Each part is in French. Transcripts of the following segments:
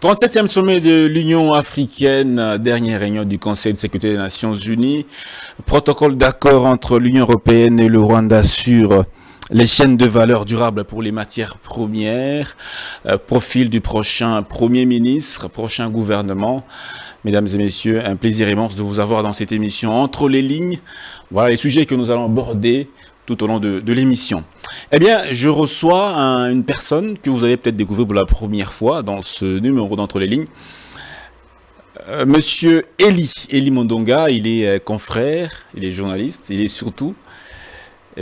37e sommet de l'Union africaine, dernière réunion du Conseil de sécurité des Nations Unies. Protocole d'accord entre l'Union européenne et le Rwanda sur les chaînes de valeur durables pour les matières premières. Profil du prochain Premier ministre, prochain gouvernement. Mesdames et messieurs, un plaisir immense de vous avoir dans cette émission Entre les lignes. Voilà les sujets que nous allons aborder tout au long de l'émission. Eh bien, je reçois une personne que vous allez peut-être découvrir pour la première fois dans ce numéro d'Entre les lignes. Monsieur Eli Mondonga, il est confrère, il est journaliste, il est surtout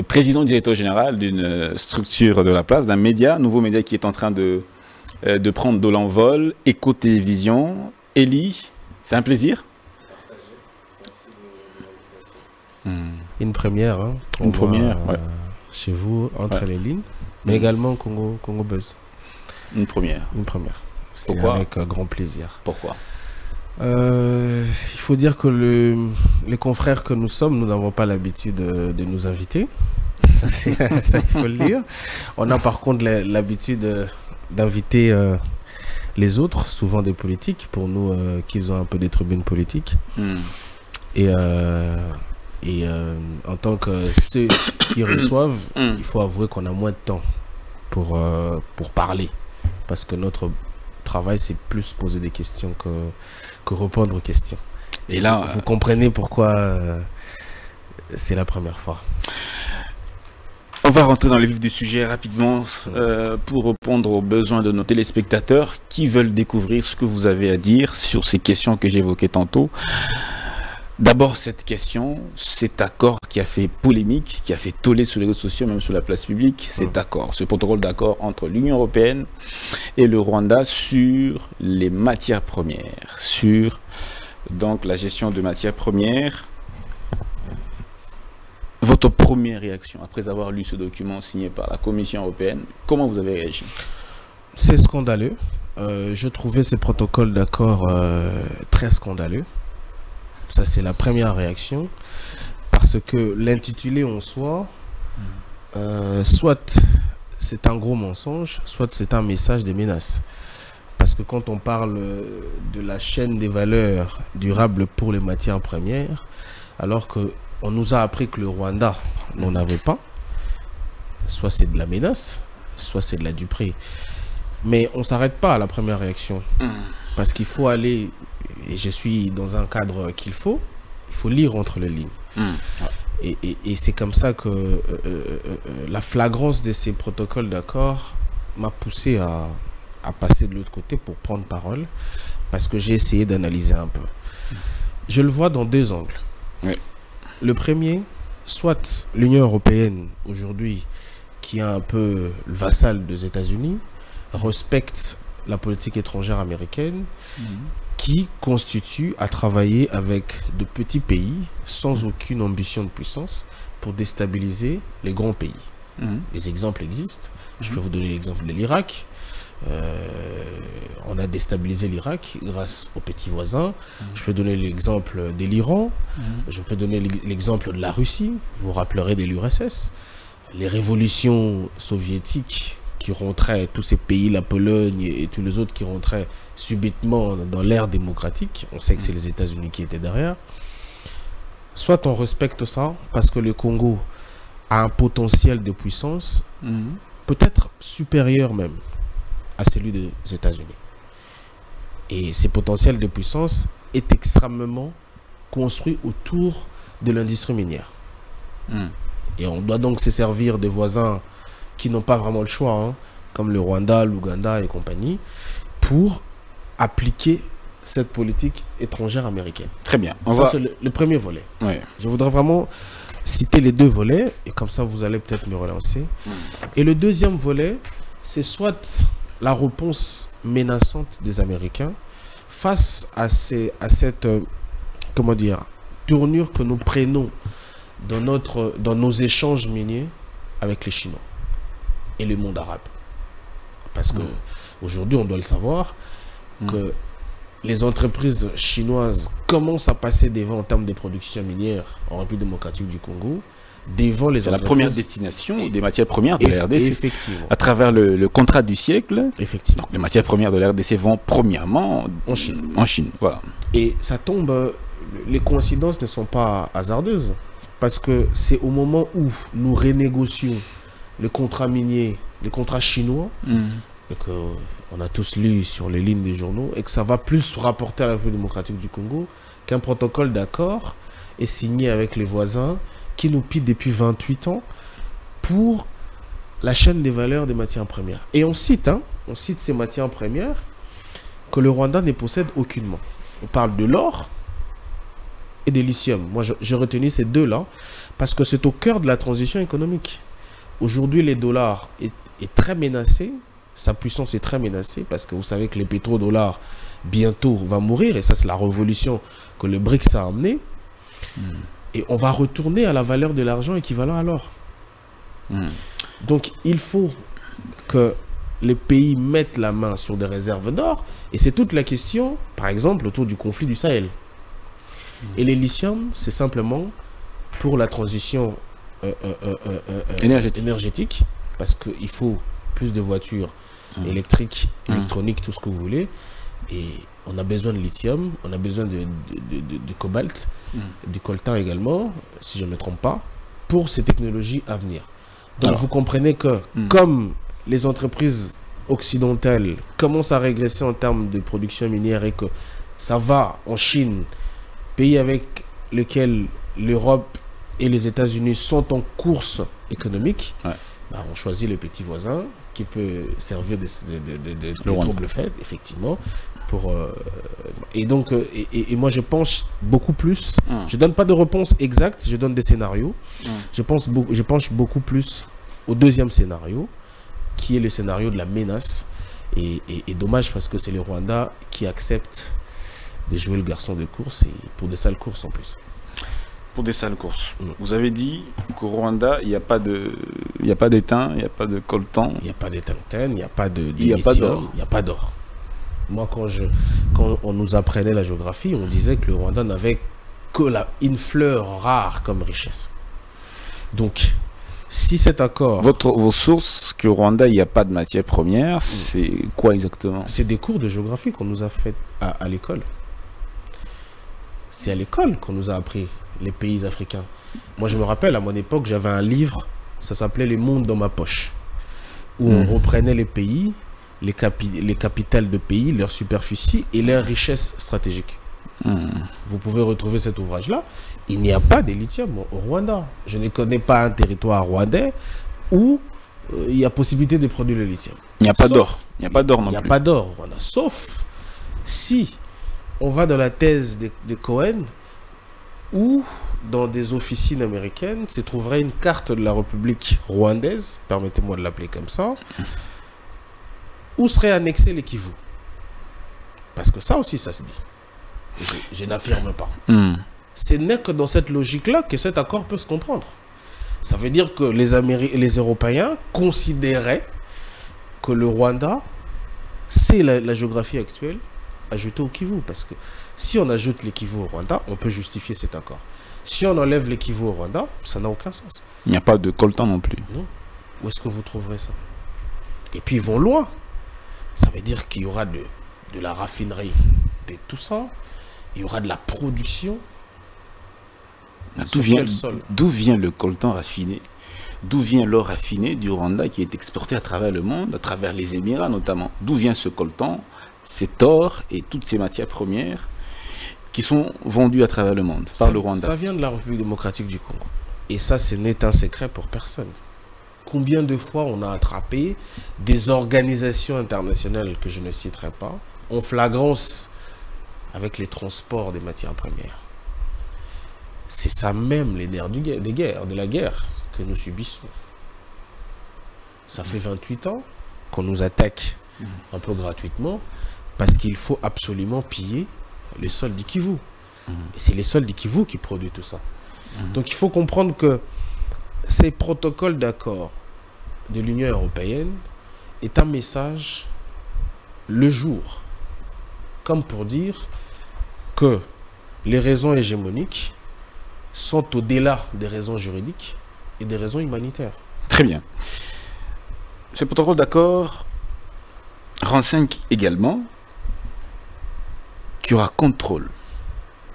président directeur général d'une structure de la place, d'un média, nouveau média qui est en train de prendre de l'envol, Éco Télévision. Eli, c'est un plaisir. Merci de l'invitation. Une première, hein, une première, ouais. Chez vous, Entre les lignes, mais également Congo Buzz. Une première. Une première. C'est Pourquoi? avec grand plaisir. Pourquoi? Il faut dire que les confrères que nous sommes, nous n'avons pas l'habitude de nous inviter. Ça, il faut le dire. On a par contre l'habitude d'inviter les autres, souvent des politiques, pour nous qui ont un peu des tribunes politiques. Et en tant que ceux qui reçoivent, il faut avouer qu'on a moins de temps pour parler. Parce que notre travail, c'est plus poser des questions que répondre aux questions. Et là, vous comprenez pourquoi c'est la première fois. On va rentrer dans le vif du sujet rapidement pour répondre aux besoins de nos téléspectateurs qui veulent découvrir ce que vous avez à dire sur ces questions que j'évoquais tantôt. D'abord, cette question, cet accord qui a fait polémique, qui a fait toller sur les réseaux sociaux, même sur la place publique, cet accord, ce protocole d'accord entre l'Union européenne et le Rwanda sur les matières premières, sur donc la gestion de matières premières. Votre première réaction après avoir lu ce document signé par la Commission européenne, comment vous avez réagi? C'est scandaleux. Je trouvais ces protocoles d'accord très scandaleux. Ça, c'est la première réaction. Parce que l'intitulé en soi, soit c'est un gros mensonge, soit c'est un message de menace. Parce que quand on parle de la chaîne des valeurs durables pour les matières premières, alors qu'on nous a appris que le Rwanda n'en avait pas, soit c'est de la menace, soit c'est de la duperie. Mais on ne s'arrête pas à la première réaction. Parce qu'il faut aller, et je suis dans un cadre qu'il faut, il faut lire entre les lignes. Et c'est comme ça que la flagrance de ces protocoles d'accord m'a poussé à passer de l'autre côté pour prendre parole, parce que j'ai essayé d'analyser un peu. Je le vois dans deux angles. Oui. Le premier, soit l'Union européenne aujourd'hui, qui est un peu le vassal des États-Unis, respecte la politique étrangère américaine, qui constitue à travailler avec de petits pays sans aucune ambition de puissance pour déstabiliser les grands pays. Les exemples existent. Je peux vous donner l'exemple de l'Irak. On a déstabilisé l'Irak grâce aux petits voisins. Je peux donner l'exemple de l'Iran. Je peux donner l'exemple de la Russie. Vous vous rappellerez de l'URSS. Les révolutions soviétiques qui rentraient, tous ces pays, la Pologne et tous les autres qui rentraient subitement dans l'ère démocratique. On sait que c'est les États-Unis qui étaient derrière. Soit on respecte ça parce que le Congo a un potentiel de puissance peut-être supérieur même à celui des États-Unis. Et ce potentiel de puissance est extrêmement construit autour de l'industrie minière. Et on doit donc se servir des voisins qui n'ont pas vraiment le choix, hein, comme le Rwanda, l'Ouganda et compagnie, pour appliquer cette politique étrangère américaine. Très bien. Ça, c'est le premier volet. Ouais. Je voudrais vraiment citer les deux volets, et comme ça, vous allez peut-être me relancer. Et le deuxième volet, c'est soit la réponse menaçante des Américains face à cette comment dire, tournure que nous prenons dans nos échanges miniers avec les Chinois et le monde arabe. Parce que aujourd'hui, on doit le savoir, que les entreprises chinoises commencent à passer devant en termes de production minière en République démocratique du Congo, devant les C'est la entreprises. première destination des matières premières de la RDC. Effectivement. À travers le contrat du siècle, Effectivement. donc les matières premières de la RDC vont premièrement En Chine. En Chine, voilà. Et ça tombe, les coïncidences ne sont pas hasardeuses, parce que c'est au moment où nous renégocions les contrats miniers, les contrats chinois, et qu'on a tous lu sur les lignes des journaux, et que ça va plus rapporter à la République démocratique du Congo qu'un protocole d'accord est signé avec les voisins qui nous pillent depuis 28 ans pour la chaîne des valeurs des matières premières. Et on cite ces matières premières que le Rwanda ne possède aucunement. On parle de l'or et des lithium. Moi, j'ai retenu ces deux-là parce que c'est au cœur de la transition économique. Aujourd'hui, le dollar est très menacé. Sa puissance est très menacée parce que vous savez que les pétrodollars bientôt va mourir. Et ça, c'est la révolution que le BRICS a amenée. Et on va retourner à la valeur de l'argent équivalent à l'or. Donc, il faut que les pays mettent la main sur des réserves d'or. Et c'est toute la question, par exemple, autour du conflit du Sahel. Et les lithium, c'est simplement pour la transition énergétique, parce qu'il faut plus de voitures électriques, électroniques, tout ce que vous voulez. Et on a besoin de lithium, on a besoin de cobalt, du coltan également, si je ne me trompe pas, pour ces technologies à venir. Donc vous comprenez que comme les entreprises occidentales commencent à régresser en termes de production minière et que ça va en Chine, pays avec lequel l'Europe et les États-Unis sont en course économique, bah, on choisit le petit voisin qui peut servir de troubles faits, effectivement. Et donc, et moi je pense beaucoup plus, je donne pas de réponse exacte, je donne des scénarios. Je pense beaucoup plus au deuxième scénario, qui est le scénario de la menace. Et dommage parce que c'est le Rwanda qui accepte de jouer le garçon de course, et pour des sales courses en plus. Pour des sales courses. Vous avez dit qu'au Rwanda, il n'y a pas d'étain, il n'y a pas de coltan. Il n'y a pas d'étain, il n'y a pas de il n'y a pas d'or. Il n'y a pas d'or. Moi, quand on nous apprenait la géographie, on disait que le Rwanda n'avait que une fleur rare comme richesse. Donc, si cet accord... Vos sources qu'au Rwanda, il n'y a pas de matière première, c'est quoi exactement? C'est des cours de géographie qu'on nous a fait à l'école. C'est à l'école qu'on nous a appris les pays africains. Moi, je me rappelle, à mon époque, j'avais un livre, ça s'appelait « Le monde dans ma poche », où on reprenait les pays, les capitales de pays, leur superficie et leurs richesses stratégiques. Vous pouvez retrouver cet ouvrage-là. Il n'y a pas de lithium au Rwanda. Je ne connais pas un territoire rwandais où il y a possibilité de produire le lithium. Il n'y a pas d'or. Il n'y a pas d'or non plus. Il n'y a pas d'or au Rwanda. Sauf si on va dans la thèse de Cohen, où dans des officines américaines se trouverait une carte de la République rwandaise, permettez-moi de l'appeler comme ça, où serait annexé le Kivu. Parce que ça aussi, ça se dit. Je n'affirme pas. Ce n'est que dans cette logique-là que cet accord peut se comprendre. Ça veut dire que les Européens considéraient que le Rwanda, c'est la géographie actuelle ajoutée au Kivu. Parce que si on ajoute les Kivu au Rwanda, on peut justifier cet accord. Si on enlève les Kivu au Rwanda, ça n'a aucun sens. Il n'y a pas de coltan non plus. Non. Où est-ce que vous trouverez ça? Et puis ils vont loin. Ça veut dire qu'il y aura de la raffinerie, de tout ça. Il y aura de la production. D'où vient le coltan raffiné? D'où vient l'or raffiné du Rwanda qui est exporté à travers le monde, à travers les Émirats notamment? D'où vient ce coltan, cet or et toutes ces matières premières qui sont vendues à travers le monde par le Rwanda? Ça vient de la République démocratique du Congo. Et ça, ce n'est un secret pour personne. Combien de fois on a attrapé des organisations internationales que je ne citerai pas en flagrance avec les transports des matières premières? C'est ça même les nerfs de la guerre que nous subissons. Ça fait 28 ans qu'on nous attaque un peu gratuitement parce qu'il faut absolument piller les sols du Kivu. Et c'est les sols du Kivu qui produisent tout ça. Donc il faut comprendre que ces protocoles d'accord de l'Union européenne est un message le jour, comme pour dire que les raisons hégémoniques sont au-delà des raisons juridiques et des raisons humanitaires. Très bien. Ce protocole d'accord renseigne également qu'il y aura contrôle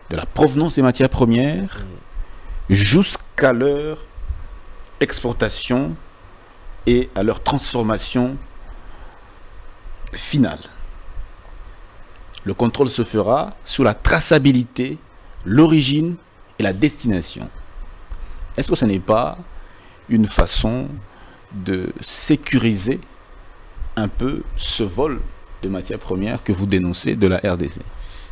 de la provenance des matières premières jusqu'à leur exportation et à leur transformation finale. Le contrôle se fera sur la traçabilité, l'origine et la destination. Est-ce que ce n'est pas une façon de sécuriser un peu ce vol de matières premières que vous dénoncez de la RDC?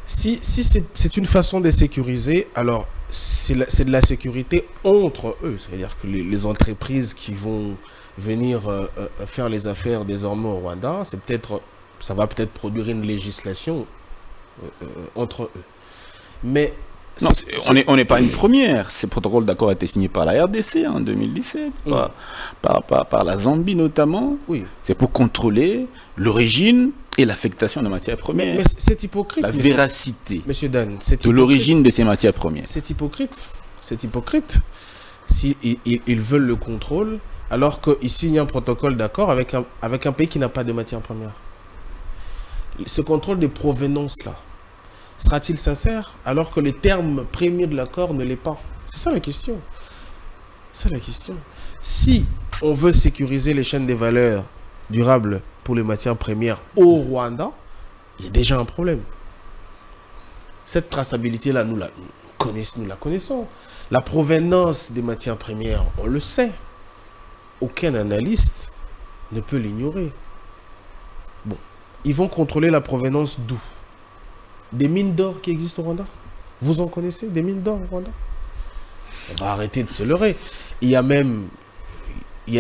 Si c'est une façon de sécuriser, alors c'est de la sécurité entre eux. C'est-à-dire que les entreprises qui vont venir faire les affaires désormais au Rwanda, ça va peut-être produire une législation entre eux. Mais non, on n'est pas une première. Ce protocole d'accord a été signé par la RDC en 2017, par la Zambie notamment. Oui. C'est pour contrôler l'origine et l'affectation de matières premières. Mais c'est hypocrite. La véracité de l'origine de ces matières premières. C'est hypocrite. C'est hypocrite. Si ils veulent le contrôle, alors qu'ils signent un protocole d'accord avec un pays qui n'a pas de matières premières. Ce contrôle de provenance-là, sera-t-il sincère alors que les termes premiers de l'accord ne l'est pas? C'est ça la question. C'est la question. Si on veut sécuriser les chaînes de valeur durables pour les matières premières au Rwanda, il y a déjà un problème. Cette traçabilité-là, nous la connaissons. La provenance des matières premières, on le sait. Aucun analyste ne peut l'ignorer. Bon, ils vont contrôler la provenance d'où? Des mines d'or qui existent au Rwanda? Vous en connaissez des mines d'or au Rwanda? On va arrêter de se leurrer. Il y a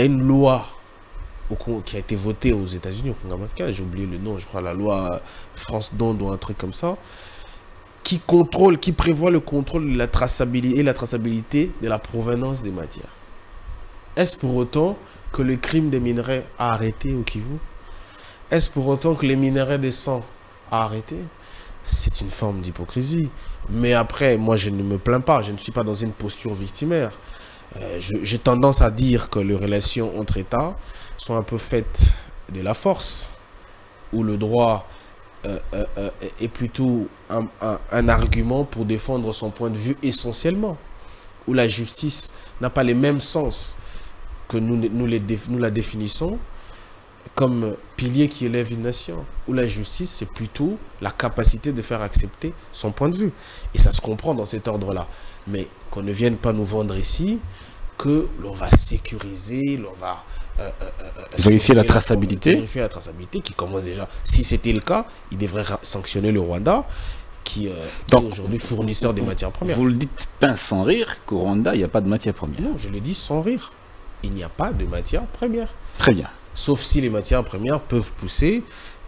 une loi qui a été votée aux États-Unis, au Congrès américain, j'ai oublié le nom, je crois la loi France Donde ou un truc comme ça, qui prévoit le contrôle de la traçabilité de la provenance des matières. Est-ce pour autant que le crime des minerais a arrêté au Kivu? Est-ce pour autant que les minerais des sangs a arrêté? C'est une forme d'hypocrisie. Mais après, moi, je ne me plains pas. Je ne suis pas dans une posture victimaire. J'ai tendance à dire que les relations entre États sont un peu faites de la force, où le droit est plutôt un argument pour défendre son point de vue essentiellement, où la justice n'a pas les mêmes sens que nous la définissons comme pilier qui élève une nation, où la justice, c'est plutôt la capacité de faire accepter son point de vue. Et ça se comprend dans cet ordre-là. Mais qu'on ne vienne pas nous vendre ici que l'on va sécuriser, l'on va vérifier la traçabilité. Vérifier la traçabilité qui commence déjà. Si c'était le cas, il devrait sanctionner le Rwanda qui est aujourd'hui fournisseur des matières premières. Vous le dites pince sans rire qu'au Rwanda, il n'y a pas de matières premières. Non, je le dis sans rire. Il n'y a pas de matières premières. Très bien. Sauf si les matières premières peuvent pousser,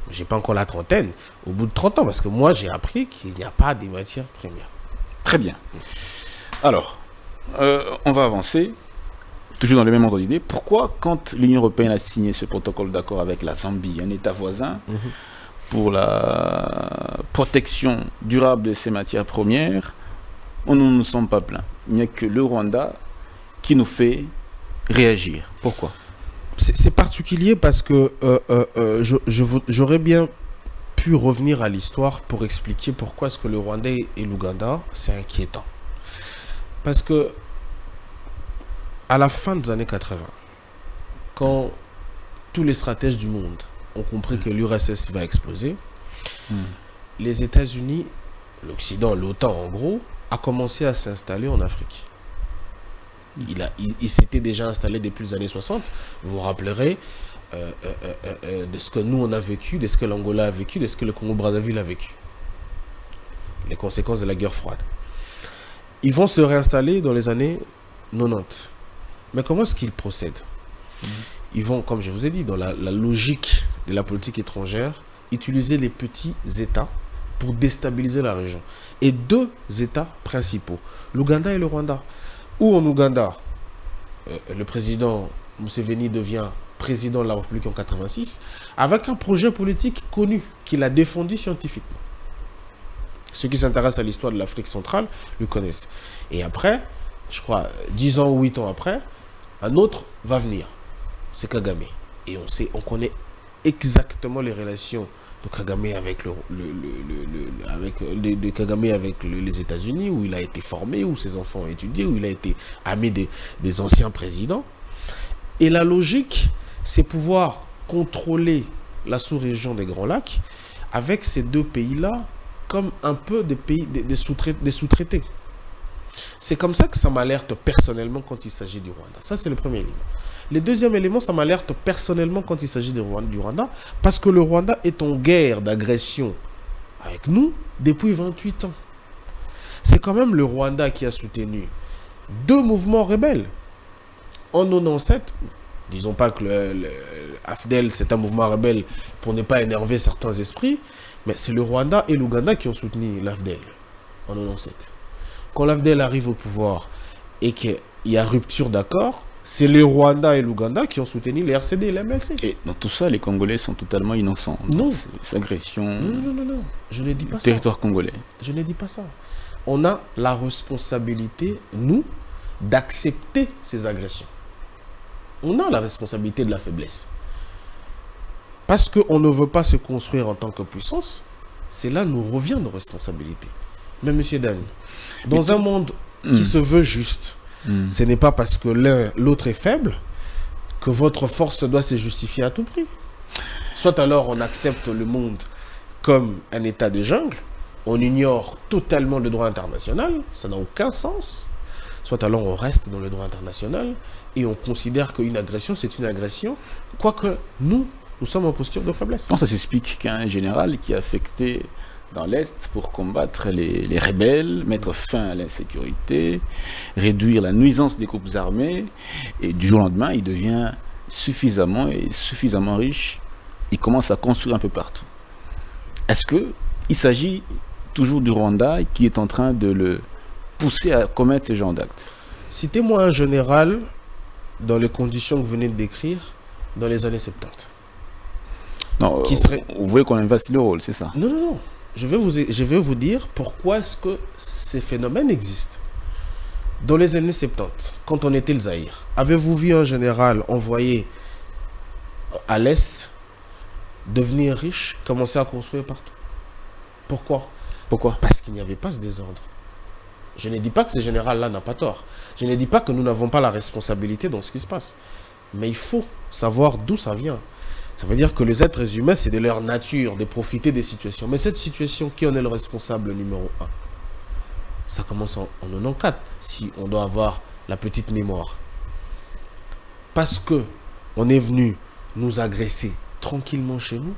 j'ai pas encore la trentaine, au bout de 30 ans, parce que moi j'ai appris qu'il n'y a pas de matières premières. Très bien. Alors, on va avancer, toujours dans le même ordre d'idée. Pourquoi, quand l'Union européenne a signé ce protocole d'accord avec la Zambie, un État voisin, pour la protection durable de ces matières premières, on ne nous sommes pas plaints? Il n'y a que le Rwanda qui nous fait réagir. Pourquoi? C'est particulier parce que j'aurais bien pu revenir à l'histoire pour expliquer pourquoi est-ce que le Rwanda et l'Ouganda, c'est inquiétant. Parce que à la fin des années 80, quand tous les stratèges du monde ont compris que l'URSS va exploser, les États-Unis, l'Occident, l'OTAN en gros, a commencé à s'installer en Afrique. Il s'était déjà installé depuis les années 60. Vous vous rappellerez de ce que nous on a vécu, de ce que l'Angola a vécu, de ce que le Congo-Brazzaville a vécu. Les conséquences de la guerre froide. Ils vont se réinstaller dans les années 90. Mais comment est-ce qu'ils procèdent? Ils vont, comme je vous ai dit, dans la logique de la politique étrangère, utiliser les petits États pour déstabiliser la région. Et deux États principaux, l'Ouganda et le Rwanda. Où en Ouganda, le président Museveni devient président de la République en 86, avec un projet politique connu qu'il a défendu scientifiquement. Ceux qui s'intéressent à l'histoire de l'Afrique centrale le connaissent. Et après, je crois, 10 ans ou 8 ans après, Un autre va venir, c'est Kagame. Et on connaît exactement les relations de Kagame avec, les États-Unis, où il a été formé, où ses enfants ont étudié, où il a été ami des anciens présidents. Et la logique, c'est pouvoir contrôler la sous-région des Grands Lacs avec ces deux pays-là comme un peu des sous-traités. C'est comme ça que ça m'alerte personnellement quand il s'agit du Rwanda. Ça, c'est le premier élément. Le deuxième élément, ça m'alerte personnellement quand il s'agit du Rwanda, parce que le Rwanda est en guerre d'agression avec nous depuis 28 ans. C'est quand même le Rwanda qui a soutenu deux mouvements rebelles. En 97, disons pas que le AFDEL, c'est un mouvement rebelle pour ne pas énerver certains esprits, mais c'est le Rwanda et l'Ouganda qui ont soutenu l'AFDEL en 97. Quand l'AFDEL arrive au pouvoir et qu'il y a rupture d'accord, c'est le Rwanda et l'Ouganda qui ont soutenu les RCD et les MLC. Et dans tout ça, les Congolais sont totalement innocents. Non. Ces agressions. Non. Je ne dis pas ça. Territoire congolais. Je ne dis pas ça. On a la responsabilité, nous, d'accepter ces agressions. On a la responsabilité de la faiblesse. Parce qu'on ne veut pas se construire en tant que puissance, c'est là nous revient nos responsabilités. Mais M. Dan, dans un monde qui se veut juste, ce n'est pas parce que l'autre est faible que votre force doit se justifier à tout prix. Soit alors on accepte le monde comme un état de jungle, on ignore totalement le droit international, ça n'a aucun sens. Soit alors on reste dans le droit international et on considère qu'une agression, c'est une agression, quoique nous sommes en posture de faiblesse. Non, ça s'explique qu'un général qui est affecté dans l'Est pour combattre les rebelles, mettre fin à l'insécurité, réduire la nuisance des groupes armés, et du jour au lendemain, il devient suffisamment riche, il commence à construire un peu partout. Est-ce qu'il s'agit toujours du Rwanda qui est en train de le pousser à commettre ce genre d'actes? Citez-moi un général dans les conditions que vous venez de décrire dans les années 70. Non, vous voulez qu'on inverse le rôle, c'est ça? Non. Je vais vous dire pourquoi est-ce que ces phénomènes existent. Dans les années 70, quand on était le Zaïre, avez-vous vu un général envoyé à l'Est devenir riche, commencer à construire partout? Pourquoi? Parce qu'il n'y avait pas ce désordre. Je ne dis pas que ce général-là n'a pas tort. Je ne dis pas que nous n'avons pas la responsabilité dans ce qui se passe. Mais il faut savoir d'où ça vient. Ça veut dire que les êtres humains, c'est de leur nature de profiter des situations. Mais cette situation, qui en est le responsable numéro 1? Ça commence en 94, si on doit avoir la petite mémoire. Parce qu'on est venu nous agresser tranquillement chez nous,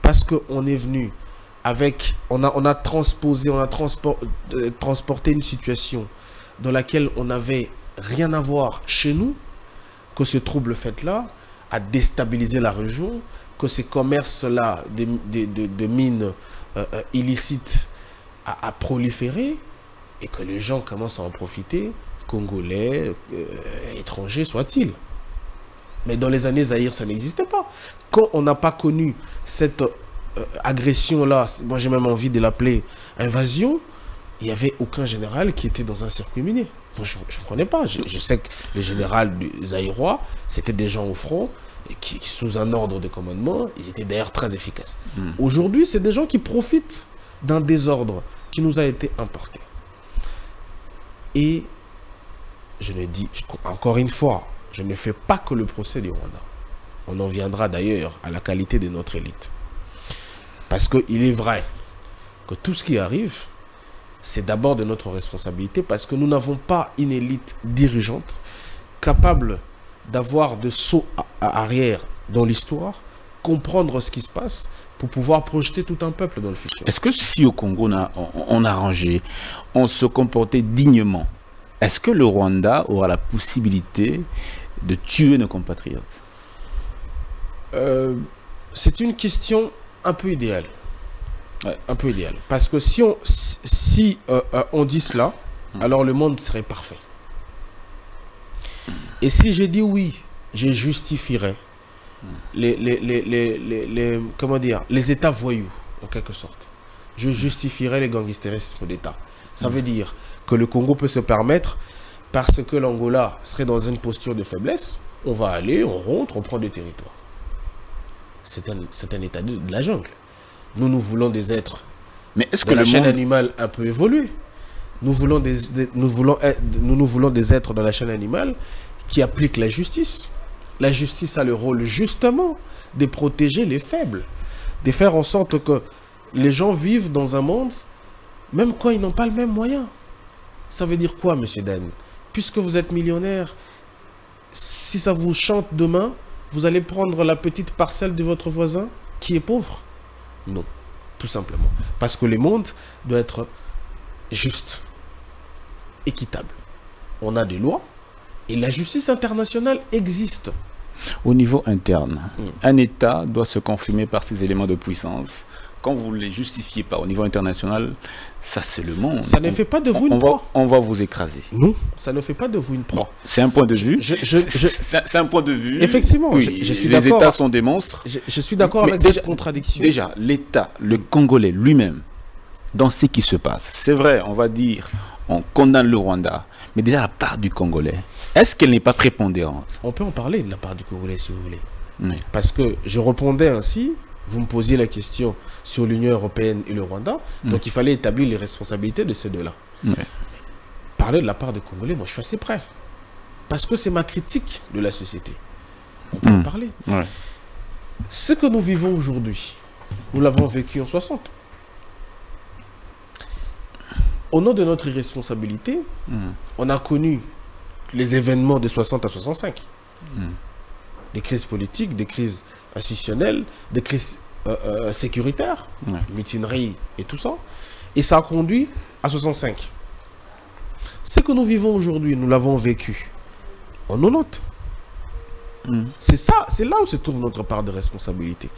parce qu'on est venu avec... On a transporté une situation dans laquelle on n'avait rien à voir chez nous, que ce trouble fait-là à déstabiliser la région, que ces commerces-là de mines illicites à proliférer, et que les gens commencent à en profiter, Congolais, étrangers soient-ils. Mais dans les années Zaïre, ça n'existait pas. Quand on n'a pas connu cette agression-là, moi j'ai même envie de l'appeler invasion, il n'y avait aucun général qui était dans un circuit minier. Moi, je ne connais pas. Je sais que les généraux zaïrois, c'était des gens au front, et qui, sous un ordre de commandement, ils étaient d'ailleurs très efficaces. Aujourd'hui, c'est des gens qui profitent d'un désordre qui nous a été importé. Et je ne dis, encore une fois, je ne fais pas que le procès du Rwanda. On en viendra d'ailleurs à la qualité de notre élite. Parce qu'il est vrai que tout ce qui arrive, c'est d'abord de notre responsabilité, parce que nous n'avons pas une élite dirigeante capable d'avoir de saut arrière dans l'histoire, comprendre ce qui se passe pour pouvoir projeter tout un peuple dans le futur. Est-ce que si au Congo on a rangé, on se comportait dignement, est-ce que le Rwanda aura la possibilité de tuer nos compatriotes? C'est une question un peu idéale. Ouais, un peu idéal. Parce que si on dit cela, alors le monde serait parfait. Et si j'ai dit oui, je justifierais comment dire, les États voyous, en quelque sorte. Je justifierais les gangstérismes d'État. Ça veut dire que le Congo peut se permettre parce que l'Angola serait dans une posture de faiblesse, on va aller, on rentre, on prend des territoires. C'est un état de la jungle. Nous voulons des êtres Mais est-ce de que la le chaîne monde... animale un peu évoluée. Nous voulons des êtres dans la chaîne animale qui appliquent la justice. La justice a le rôle justement de protéger les faibles, de faire en sorte que les gens vivent dans un monde, même quand ils n'ont pas le même moyen. Ça veut dire quoi, monsieur Dan? Puisque vous êtes millionnaire, si ça vous chante demain, vous allez prendre la petite parcelle de votre voisin qui est pauvre? Non, tout simplement. Parce que le monde doit être juste, équitable. On a des lois et la justice internationale existe. Au niveau interne, un État doit se confirmer par ses éléments de puissance. Quand vous ne les justifiez pas au niveau international, ça c'est le monde. Ça ne fait pas de vous une proie. On va vous écraser. Non, ça ne fait pas de vous une proie. Bon, c'est un point de vue. C'est un point de vue. Effectivement, oui, je suis les d'accord. États sont des monstres. Je suis d'accord avec cette contradiction. Déjà, l'État, le Congolais lui-même, dans ce qui se passe, c'est vrai, on va dire, on condamne le Rwanda, mais déjà la part du Congolais, est-ce qu'elle n'est pas prépondérante? On peut en parler de la part du Congolais si vous voulez. Oui. Parce que je répondais ainsi, vous me posiez la question sur l'Union européenne et le Rwanda, donc il fallait établir les responsabilités de ces deux-là. Oui. Parler de la part des Congolais, moi je suis assez prêt. Parce que c'est ma critique de la société. On peut en parler. Oui. Ce que nous vivons aujourd'hui, nous l'avons vécu en 60. Au nom de notre irresponsabilité, on a connu les événements de 60 à 65. Des crises politiques, des crises institutionnelles, des crises sécuritaires, mutineries et tout ça. Et ça a conduit à 65. Ce que nous vivons aujourd'hui, nous l'avons vécu en 90. C'est ça, c'est là où se trouve notre part de responsabilité.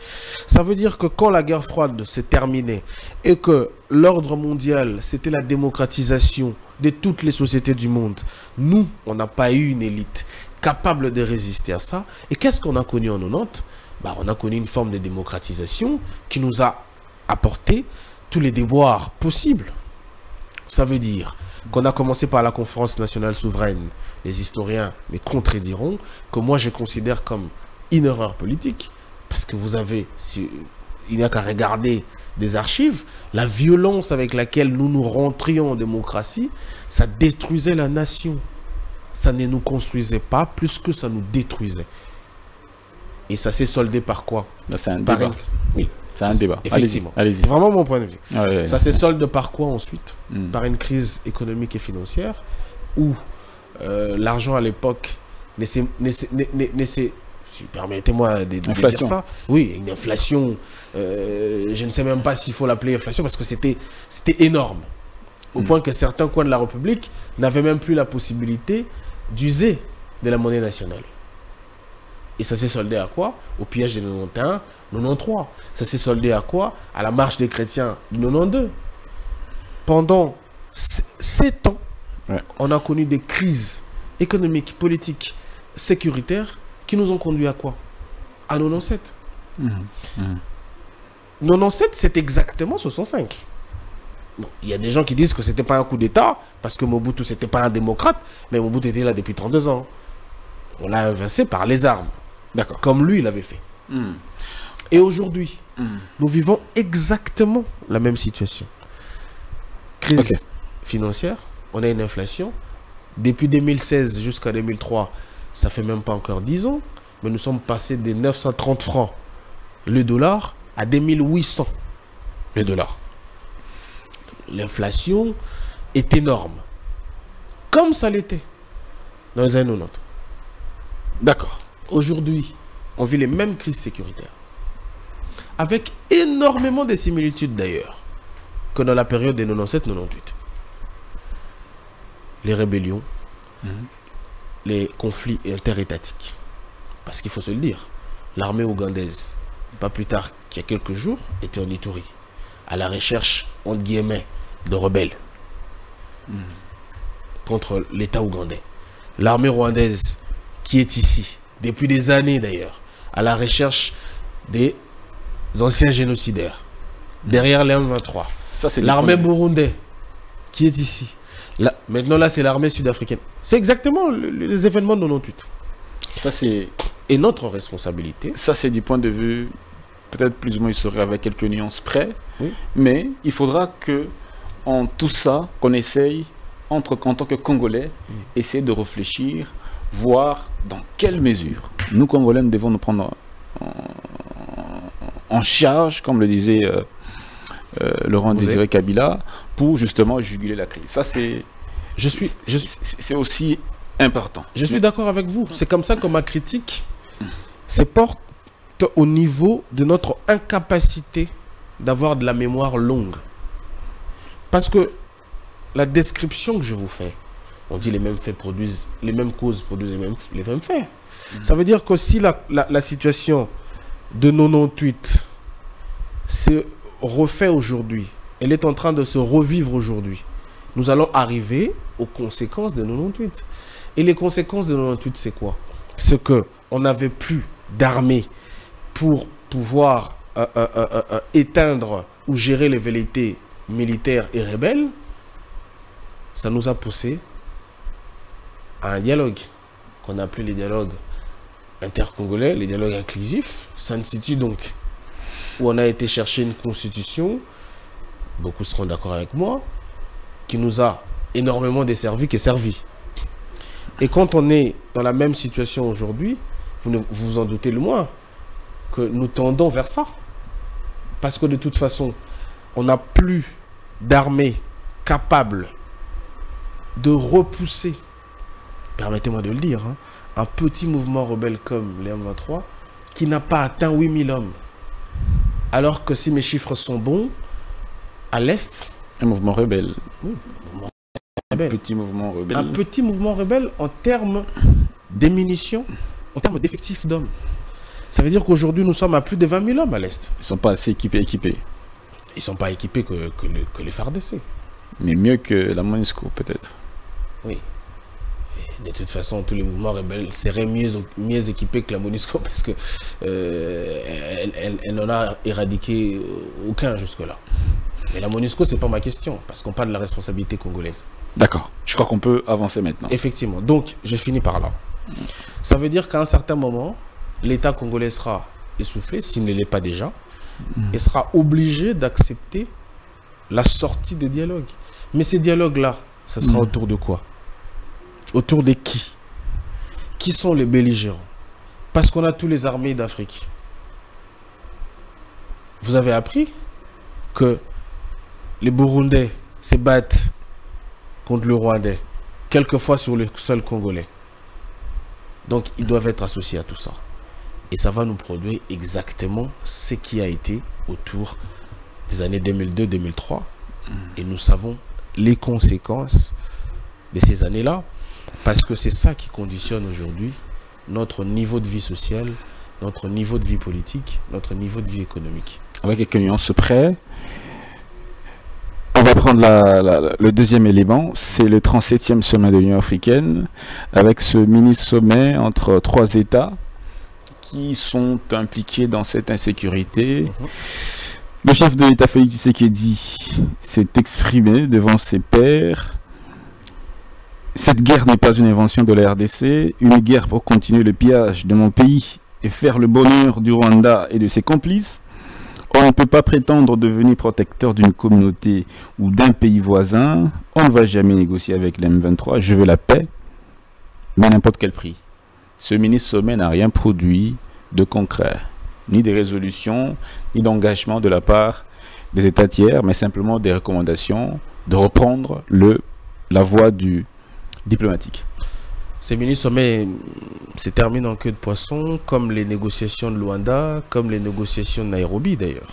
Ça veut dire que quand la guerre froide s'est terminée et que l'ordre mondial, c'était la démocratisation de toutes les sociétés du monde, nous, on n'a pas eu une élite capable de résister à ça. Et qu'est-ce qu'on a connu en 90? On a connu une forme de démocratisation qui nous a apporté tous les déboires possibles. Ça veut dire qu'on a commencé par la conférence nationale souveraine. Les historiens me contrediront que moi je considère comme une erreur politique, parce que vous avez, il n'y a qu'à regarder des archives, la violence avec laquelle nous rentrions en démocratie, ça détruisait la nation. Ça ne nous construisait pas plus que ça nous détruisait. Et ça s'est soldé par quoi? C'est un débat. Oui. C'est un débat. Effectivement. Allez-y. C'est vraiment mon point de vue. Ouais. Ça s'est soldé par quoi ensuite? Par une crise économique et financière où l'argent à l'époque permettez-moi de dire ça. Oui, une inflation. Je ne sais même pas s'il faut l'appeler inflation parce que c'était énorme. Au point que certains coins de la République n'avaient même plus la possibilité d'user de la monnaie nationale. Et ça s'est soldé à quoi? Au pillage de 91, 93. Ça s'est soldé à quoi? À la marche des chrétiens de 92. Pendant 7 ans, on a connu des crises économiques, politiques, sécuritaires qui nous ont conduit à quoi? À 97. 97, c'est exactement 65. Bon, il y a des gens qui disent que c'était pas un coup d'État parce que Mobutu, c'était pas un démocrate, mais Mobutu était là depuis 32 ans. On l'a invincé par les armes. D'accord. Comme lui, il avait fait. Et aujourd'hui, nous vivons exactement la même situation. Crise financière, on a une inflation. Depuis 2016 jusqu'à 2003, ça fait même pas encore 10 ans, mais nous sommes passés des 930 francs le dollar à 2800 le dollar. L'inflation est énorme. Comme ça l'était dans les années 90. D'accord. Aujourd'hui, on vit les mêmes crises sécuritaires. Avec énormément de similitudes d'ailleurs que dans la période des 97-98. Les rébellions, les conflits interétatiques. Parce qu'il faut se le dire, l'armée ougandaise, pas plus tard qu'il y a quelques jours, était en Ituri, à la recherche, entre guillemets, de rebelles contre l'État ougandais. L'armée rwandaise qui est ici, depuis des années d'ailleurs, à la recherche des anciens génocidaires, derrière les M23. L'armée burundaise qui est ici. Là, maintenant, là, c'est l'armée sud-africaine. C'est exactement les événements de 98. Ça, c'est... Et notre responsabilité... Ça, c'est du point de vue, peut-être plus ou moins, il serait avec quelques nuances près, oui. Mais il faudra que, en tout ça, qu'on essaye, en tant que Congolais, essayer de réfléchir, voir dans quelle mesure nous, Congolais, nous devons nous prendre en charge, comme le disait Laurent Désiré Kabila, pour justement juguler la crise. Ça, c'est aussi important. Je suis d'accord avec vous. C'est comme ça que ma critique se porte au niveau de notre incapacité d'avoir de la mémoire longue. Parce que la description que je vous fais, on dit les mêmes faits produisent, les mêmes causes produisent les mêmes faits. Ça veut dire que si la situation de 98 se refait aujourd'hui, elle est en train de se revivre aujourd'hui, nous allons arriver aux conséquences de 98. Et les conséquences de 98, c'est quoi? C'est qu'on n'avait plus d'armée pour pouvoir éteindre ou gérer les velléités militaires et rebelles. Ça nous a poussé à un dialogue qu'on a appelé les dialogues intercongolais, les dialogues inclusifs. Ça ne situe donc où on a été chercher une constitution, beaucoup seront d'accord avec moi, qui nous a énormément desservi, qui est servi. Et quand on est dans la même situation aujourd'hui, vous vous en doutez le moins, que nous tendons vers ça. Parce que de toute façon, on n'a plus d'armée capable de repousser, permettez-moi de le dire, hein, un petit mouvement rebelle comme les M23 qui n'a pas atteint 8000 hommes. Alors que si mes chiffres sont bons, à l'Est... Un mouvement rebelle. Oui, un petit mouvement rebelle. Un petit mouvement rebelle en termes d'émunition, en termes d'effectifs d'hommes. Ça veut dire qu'aujourd'hui, nous sommes à plus de 20 000 hommes à l'Est. Ils ne sont pas assez équipés. Ils ne sont pas équipés que les FARDC. Mais mieux que la MONUSCO, peut-être. Oui. Et de toute façon, tous les mouvements rebelles seraient mieux équipés que la MONUSCO parce que elle n'en a éradiqué aucun jusque-là. Mais la MONUSCO, ce n'est pas ma question, parce qu'on parle de la responsabilité congolaise. D'accord. Je crois qu'on peut avancer maintenant. Effectivement. Donc, je finis par là. Ça veut dire qu'à un certain moment, l'État congolais sera essoufflé, s'il ne l'est pas déjà, et sera obligé d'accepter la sortie des dialogues. Mais ces dialogues-là, ça sera autour de quoi? Autour de qui? Qui sont les belligérants? Parce qu'on a tous les armées d'Afrique. Vous avez appris que les Burundais se battent contre le Rwandais, quelquefois sur le sol congolais. Donc, ils doivent être associés à tout ça. Et ça va nous produire exactement ce qui a été autour des années 2002-2003. Et nous savons les conséquences de ces années-là. Parce que c'est ça qui conditionne aujourd'hui notre niveau de vie sociale, notre niveau de vie politique, notre niveau de vie économique. Avec quelques nuances près, on va prendre le deuxième élément, c'est le 37e sommet de l'Union africaine, avec ce mini-sommet entre 3 États qui sont impliqués dans cette insécurité. Le chef de l'État, Félix Tshisekedi, s'est exprimé devant ses pairs. Cette guerre n'est pas une invention de la RDC, une guerre pour continuer le pillage de mon pays et faire le bonheur du Rwanda et de ses complices. On ne peut pas prétendre devenir protecteur d'une communauté ou d'un pays voisin. On ne va jamais négocier avec les M23. Je veux la paix, mais à n'importe quel prix. Ce mini-sommet n'a rien produit de concret, ni des résolutions, ni d'engagement de la part des États tiers, mais simplement des recommandations de reprendre la voie du diplomatique. Ces mini-sommets se terminent en queue de poisson, comme les négociations de Luanda, comme les négociations de Nairobi d'ailleurs.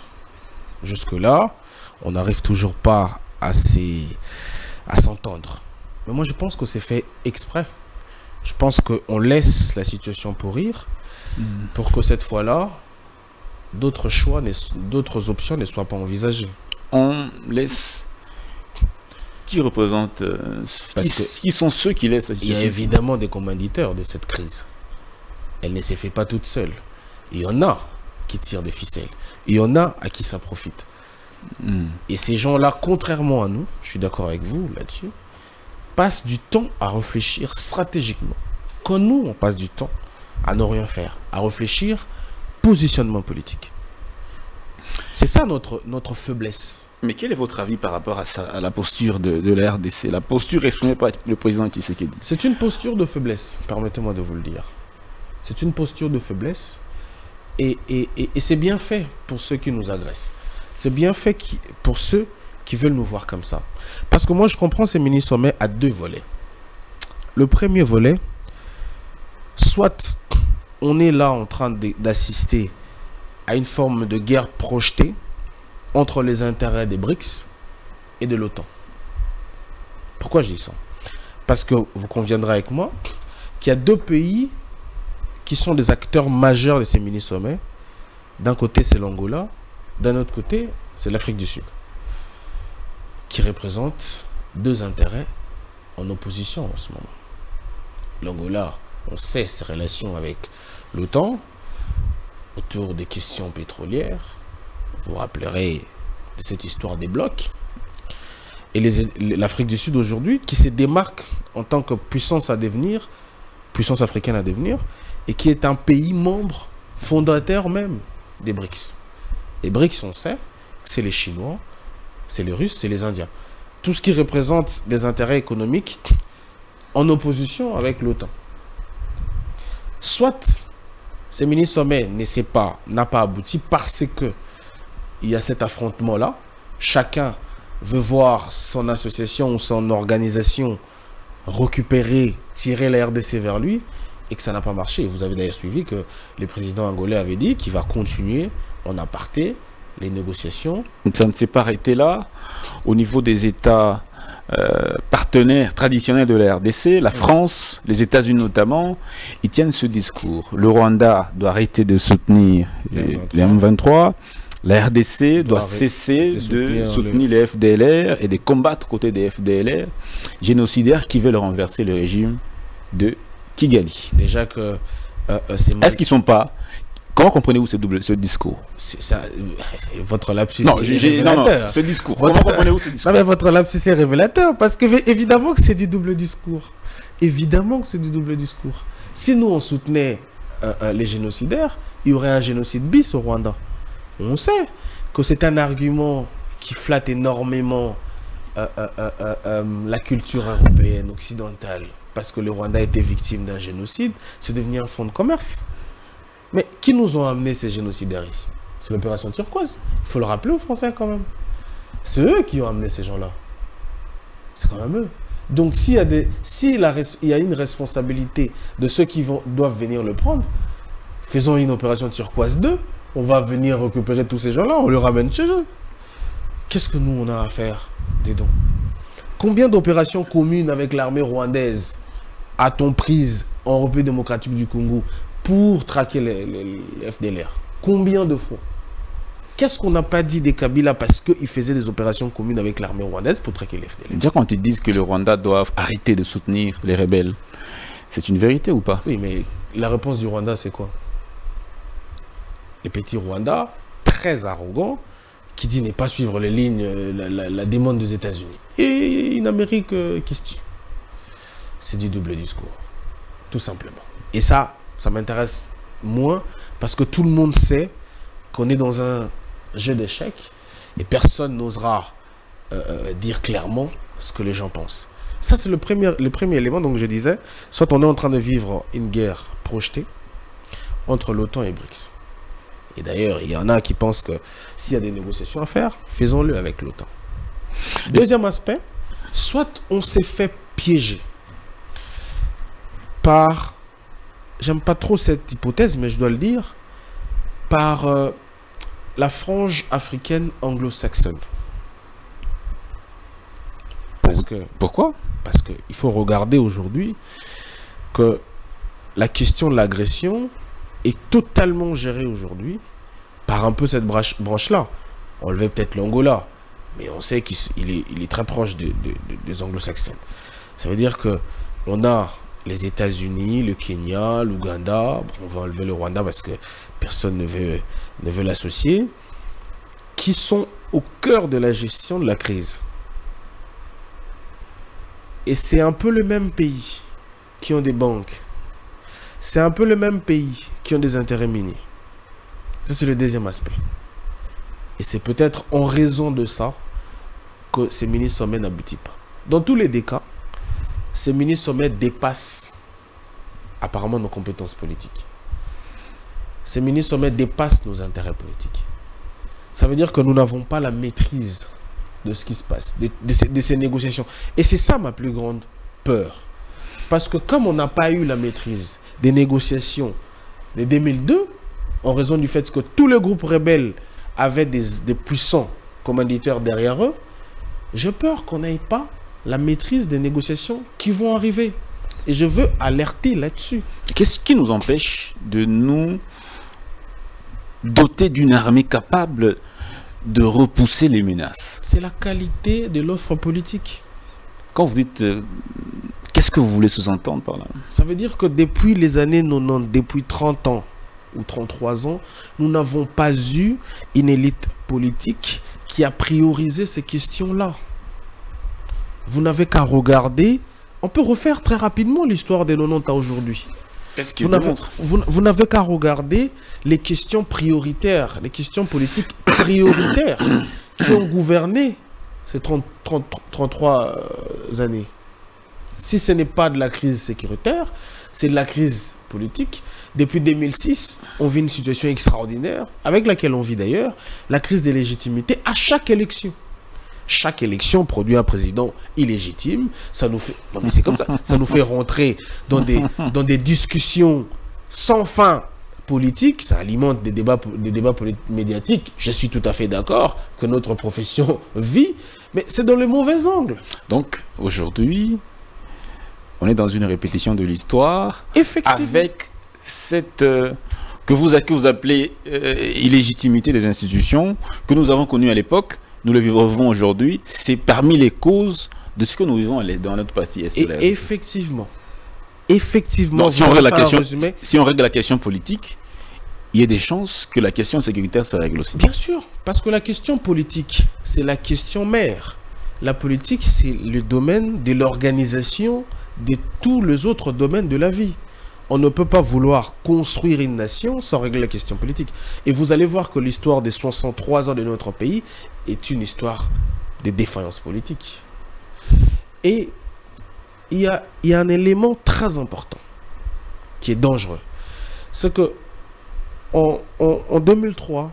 Jusque-là, on n'arrive toujours pas à s'entendre. Mais moi je pense que c'est fait exprès. Je pense qu'on laisse la situation pourrir pour que cette fois-là, d'autres options ne soient pas envisagées. On laisse... Qui représente... qui sont ceux qui laissent la situation? Il y a évidemment des commanditeurs de cette crise. Elle ne s'est fait pas toute seule. Il y en a qui tirent des ficelles. Il y en a à qui ça profite. Et ces gens-là, contrairement à nous, je suis d'accord avec vous là-dessus, passe du temps à réfléchir stratégiquement. Quand nous, on passe du temps à ne rien faire, à réfléchir positionnement politique. C'est ça notre faiblesse. Mais quel est votre avis par rapport à la posture de la RDC, la posture exprimée par le président Tshisekedi? C'est une posture de faiblesse, permettez-moi de vous le dire. C'est une posture de faiblesse et c'est bien fait pour ceux qui nous agressent. C'est bien fait pour ceux qui veulent nous voir comme ça. Parce que moi, je comprends ces mini-sommets à deux volets. Le premier volet, soit on est là en train d'assister à une forme de guerre projetée entre les intérêts des BRICS et de l'OTAN. Pourquoi je dis ça? Parce que vous conviendrez avec moi qu'il y a deux pays qui sont des acteurs majeurs de ces mini-sommets. D'un côté, c'est l'Angola. D'un autre côté, c'est l'Afrique du Sud, qui représente deux intérêts en opposition en ce moment. L'Angola, on sait ses relations avec l'OTAN autour des questions pétrolières. Vous vous rappellerez de cette histoire des blocs. Et l'Afrique du Sud aujourd'hui, qui se démarque en tant que puissance à devenir, puissance africaine à devenir, et qui est un pays membre fondateur même des BRICS. Les BRICS, on sait, c'est les Chinois, c'est les Russes, c'est les Indiens. Tout ce qui représente des intérêts économiques en opposition avec l'OTAN. Soit ces mini-sommets n'a pas abouti parce que il y a cet affrontement-là. Chacun veut voir son association ou son organisation récupérer, tirer la RDC vers lui et que ça n'a pas marché. Vous avez d'ailleurs suivi que le président angolais avait dit qu'il va continuer en aparté les négociations. Ça ne s'est pas arrêté là. Au niveau des États partenaires traditionnels de la RDC, la France, les États-Unis notamment, ils tiennent ce discours. Le Rwanda doit arrêter de soutenir les M23. La RDC doit cesser de soutenir les FDLR et de combattre côté des FDLR génocidaires qui veulent renverser le régime de Kigali. Déjà que est-ce qu'ils ne sont pas... Comment comprenez-vous ce discours? Votre lapsus non, est révélateur. Non, ce discours. Comment comprenez-vous ce discours? Non, mais votre lapsus est révélateur parce que évidemment que c'est du double discours. Évidemment que c'est du double discours. Si nous on soutenait les génocidaires, il y aurait un génocide bis au Rwanda. On sait que c'est un argument qui flatte énormément la culture européenne, occidentale, parce que le Rwanda était victime d'un génocide, c'est devenu un fonds de commerce. Mais qui nous ont amené ces génocidaires ici? C'est l'opération turquoise. Il faut le rappeler aux Français quand même. C'est eux qui ont amené ces gens-là. C'est quand même eux. Donc s'il y a une responsabilité de ceux qui doivent venir le prendre, faisons une opération turquoise 2. On va venir récupérer tous ces gens-là, on les ramène chez eux. Qu'est-ce que nous, on a à faire dedans? Combien d'opérations communes avec l'armée rwandaise a-t-on prises en République démocratique du Congo pour traquer les FDLR? Combien de fois? Qu'est-ce qu'on n'a pas dit des Kabila parce qu'ils faisaient des opérations communes avec l'armée rwandaise pour traquer les FDLR? Dire quand ils disent que le Rwanda doit arrêter de soutenir les rebelles, c'est une vérité ou pas? Oui, mais la réponse du Rwanda, c'est quoi? Les petits Rwandais, très arrogants, qui dit ne pas suivre les lignes, la demande des États-Unis. Et une Amérique qui se tue. C'est du double discours, tout simplement. Et ça m'intéresse moins, parce que tout le monde sait qu'on est dans un jeu d'échecs, et personne n'osera dire clairement ce que les gens pensent. Ça, c'est le premier élément, donc je disais, soit on est en train de vivre une guerre projetée entre l'OTAN et BRICS. Et d'ailleurs, il y en a qui pensent que s'il y a des négociations à faire, faisons-le avec l'OTAN. Deuxième aspect, soit on s'est fait piéger par, j'aime pas trop cette hypothèse, mais je dois le dire, par la frange africaine anglo-saxonne. Pourquoi? Parce qu'il faut regarder aujourd'hui que la question de l'agression est totalement gérée aujourd'hui par un peu cette branche-là. On levait peut-être l'Angola, mais on sait qu'il est très proche des anglo-saxons. Ça veut dire qu'on a les États-Unis, le Kenya, l'Ouganda, on va enlever le Rwanda parce que personne ne veut l'associer, qui sont au cœur de la gestion de la crise. Et c'est un peu le même pays qui ont des banques. C'est un peu le même pays qui ont des intérêts miniers. Ça, c'est le deuxième aspect. Et c'est peut-être en raison de ça que ces mini-sommets n'aboutissent pas. Dans tous les deux cas, ces mini-sommets dépassent apparemment nos compétences politiques. Ces mini-sommets dépassent nos intérêts politiques. Ça veut dire que nous n'avons pas la maîtrise de ce qui se passe, de ces négociations. Et c'est ça ma plus grande peur. Parce que comme on n'a pas eu la maîtrise des négociations de 2002, en raison du fait que tous les groupes rebelles avaient des puissants commanditaires derrière eux, j'ai peur qu'on n'ait pas la maîtrise des négociations qui vont arriver. Et je veux alerter là-dessus. Qu'est-ce qui nous empêche de nous doter d'une armée capable de repousser les menaces? C'est la qualité de l'offre politique. Quand vous dites... qu'est-ce que vous voulez sous-entendre par là? Ça veut dire que depuis les années 90, depuis 30 ans ou 33 ans, nous n'avons pas eu une élite politique qui a priorisé ces questions-là. Vous n'avez qu'à regarder... On peut refaire très rapidement l'histoire des 90 à aujourd'hui. Qu'est-ce qui montre? Vous n'avez qu'à regarder les questions prioritaires, les questions politiques prioritaires qui ont gouverné ces 33 années. Si ce n'est pas de la crise sécuritaire, c'est de la crise politique. Depuis 2006, on vit une situation extraordinaire, avec laquelle on vit d'ailleurs, la crise des légitimités à chaque élection. Chaque élection produit un président illégitime. Ça nous fait, non mais c'est comme ça, ça nous fait rentrer dans des discussions sans fin politiques. Ça alimente des débats médiatiques. Je suis tout à fait d'accord que notre profession vit, mais c'est dans le mauvais angle. Donc aujourd'hui, on est dans une répétition de l'histoire, avec cette que vous appelez illégitimité des institutions que nous avons connue à l'époque. Nous le vivons aujourd'hui, c'est parmi les causes de ce que nous vivons dans notre partie est. Et effectivement. Effectivement. Donc, si on règle la question politique, il y a des chances que la question sécuritaire se règle aussi. Bien sûr, parce que la question politique, c'est la question mère. La politique, c'est le domaine de l'organisation de tous les autres domaines de la vie. On ne peut pas vouloir construire une nation sans régler la question politique. Et vous allez voir que l'histoire des 63 ans de notre pays est une histoire de défaillance politique. Et il y a un élément très important qui est dangereux. C'est que en 2003,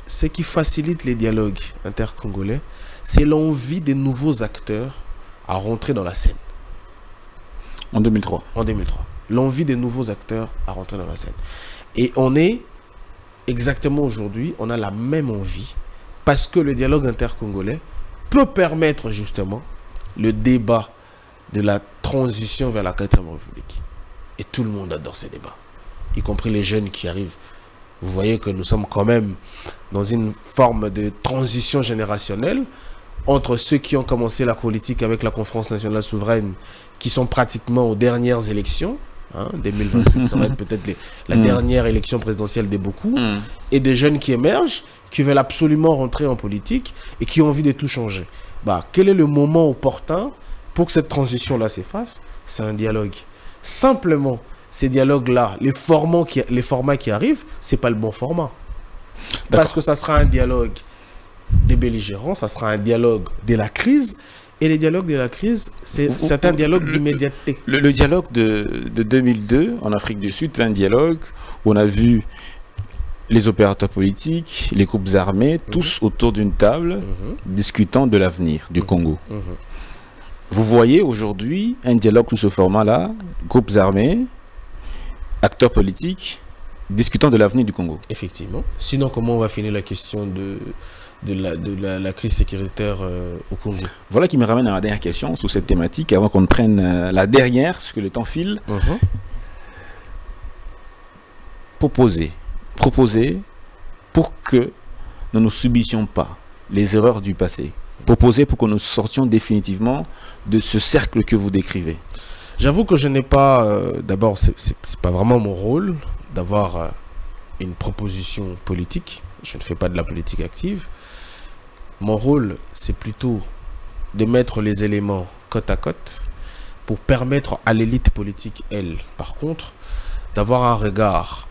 ce qui facilite les dialogues intercongolais, c'est l'envie des nouveaux acteurs à rentrer dans la scène. En 2003. En 2003. L'envie des nouveaux acteurs à rentrer dans la scène. Et on est exactement aujourd'hui, on a la même envie parce que le dialogue intercongolais peut permettre justement le débat de la transition vers la 4e République. Et tout le monde adore ces débats, y compris les jeunes qui arrivent. Vous voyez que nous sommes quand même dans une forme de transition générationnelle entre ceux qui ont commencé la politique avec la Conférence nationale souveraine, qui sont pratiquement aux dernières élections. 2028, ça va être peut-être la dernière élection présidentielle de beaucoup, et des jeunes qui émergent, qui veulent absolument rentrer en politique et qui ont envie de tout changer. Quel est le moment opportun pour que cette transition-là s'efface? C'est un dialogue. Simplement, ces dialogues-là, les formats qui arrivent, c'est pas le bon format. Parce que ça sera un dialogue des belligérants, ça sera un dialogue de la crise. Et les dialogues de la crise, c'est un dialogue d'immédiateté. Le dialogue de 2002 en Afrique du Sud, c'est un dialogue où on a vu les opérateurs politiques, les groupes armés, tous autour d'une table, discutant de l'avenir du Congo. Vous voyez aujourd'hui un dialogue sous ce format-là, groupes armés, acteurs politiques, discutant de l'avenir du Congo. Effectivement. Sinon, comment on va finir la question de la crise sécuritaire au Congo? Voilà qui me ramène à la dernière question sur cette thématique, avant qu'on prenne la dernière, parce que le temps file. Proposer pour que nous ne subissions pas les erreurs du passé. Proposer pour que nous sortions définitivement de ce cercle que vous décrivez. J'avoue que je n'ai pas... D'abord, c'est pas vraiment mon rôle d'avoir une proposition politique. Je ne fais pas de la politique active. Mon rôle, c'est plutôt de mettre les éléments côte à côte pour permettre à l'élite politique, elle, par contre, d'avoir un regard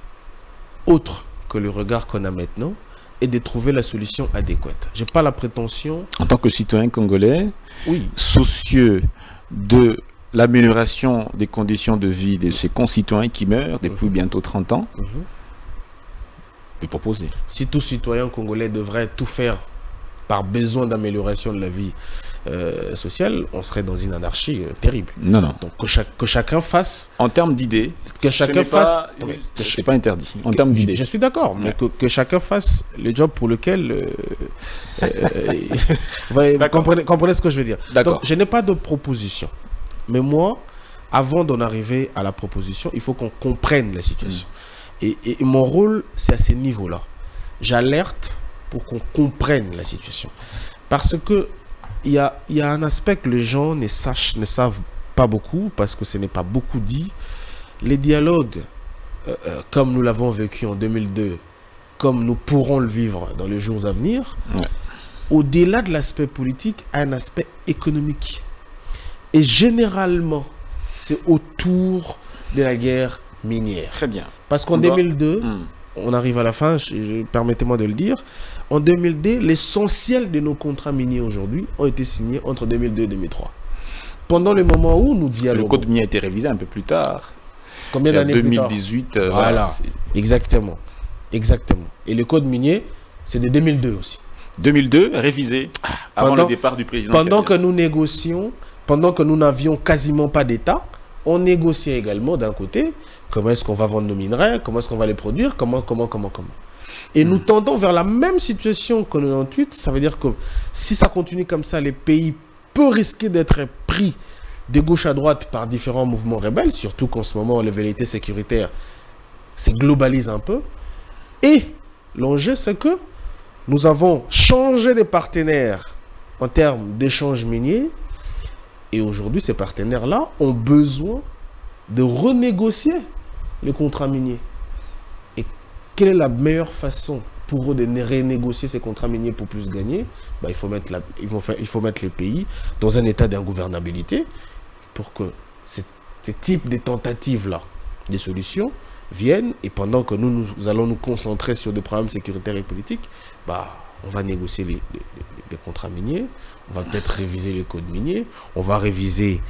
autre que le regard qu'on a maintenant et de trouver la solution adéquate. J'ai pas la prétention... En tant que citoyen congolais, oui, soucieux de l'amélioration des conditions de vie de ses concitoyens qui meurent depuis bientôt 30 ans, de proposer. Si tout citoyen congolais devrait tout faire par besoin d'amélioration de la vie sociale, on serait dans une anarchie terrible. Non, non. Donc que chacun fasse... En termes d'idées, que chacun fasse... C'est pas interdit. En termes d'idées. Je suis d'accord, mais que chacun fasse le job pour lequel... comprenez ce que je veux dire. Donc, je n'ai pas de proposition. Mais moi, avant d'en arriver à la proposition, il faut qu'on comprenne la situation. Et mon rôle, c'est à ces niveaux-là. J'alerte pour qu'on comprenne la situation. Parce que il y a un aspect que les gens ne savent pas beaucoup, parce que ce n'est pas beaucoup dit. Les dialogues, comme nous l'avons vécu en 2002, comme nous pourrons le vivre dans les jours à venir, au-delà de l'aspect politique, a un aspect économique. Et généralement, c'est autour de la guerre minière. Très bien. Parce qu'en 2002, on arrive à la fin, permettez-moi de le dire, en 2002, l'essentiel de nos contrats miniers aujourd'hui ont été signés entre 2002 et 2003. Pendant le moment où nous dialoguons... Le code minier a été révisé un peu plus tard. Combien d'années plus tard? 2018. Voilà, exactement. Exactement. Et le code minier, c'est de 2002 aussi. 2002, révisé, avant le départ du président. Pendant que nous négocions, pendant que nous n'avions quasiment pas d'État, on négociait également d'un côté comment est-ce qu'on va vendre nos minerais, comment est-ce qu'on va les produire, comment. Et nous tendons vers la même situation qu'en 98. Ça veut dire que si ça continue comme ça, les pays peuvent risquer d'être pris de gauche à droite par différents mouvements rebelles, surtout qu'en ce moment, les velléités sécuritaires se globalisent un peu. Et l'enjeu, c'est que nous avons changé de partenaires en termes d'échanges miniers. Et aujourd'hui, ces partenaires-là ont besoin de renégocier les contrats miniers. Et quelle est la meilleure façon pour eux de renégocier ces contrats miniers pour plus gagner? Il faut mettre les pays dans un état d'ingouvernabilité pour que ces types de tentatives-là, des solutions, viennent. Et pendant que nous allons nous concentrer sur des problèmes sécuritaires et politiques, on va négocier les contrats miniers. On va peut-être réviser les codes miniers, on va réviser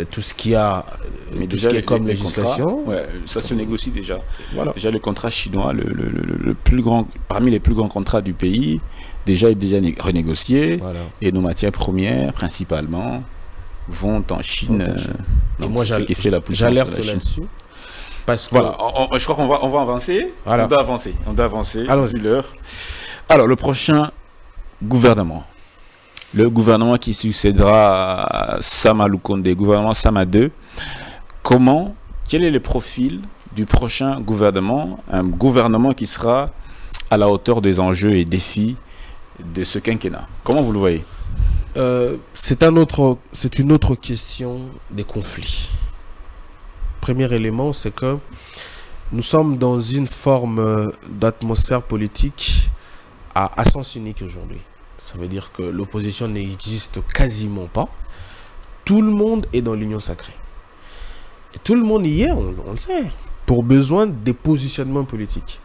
tout ce qui est comme législation. Ça se négocie déjà. Voilà. Déjà le contrat chinois, le plus grand, parmi les plus grands contrats du pays, est déjà renégocié. Voilà. Et nos matières premières, principalement, vont en Chine. Et moi, j'alerte là-dessus. Parce que... Voilà, je crois qu'on va avancer. Voilà. On doit avancer. Allons-y. Alors, le prochain gouvernement. Le gouvernement qui succédera à Sama Lukonde, gouvernement Sama 2, quel est le profil du prochain gouvernement, un gouvernement qui sera à la hauteur des enjeux et défis de ce quinquennat? Comment vous le voyez? C'est une autre question des conflits. Premier élément, c'est que nous sommes dans une forme d'atmosphère politique à sens unique aujourd'hui. Ça veut dire que l'opposition n'existe quasiment pas. Tout le monde est dans l'union sacrée. Et tout le monde y est, on le sait, pour besoin des positionnements politiques.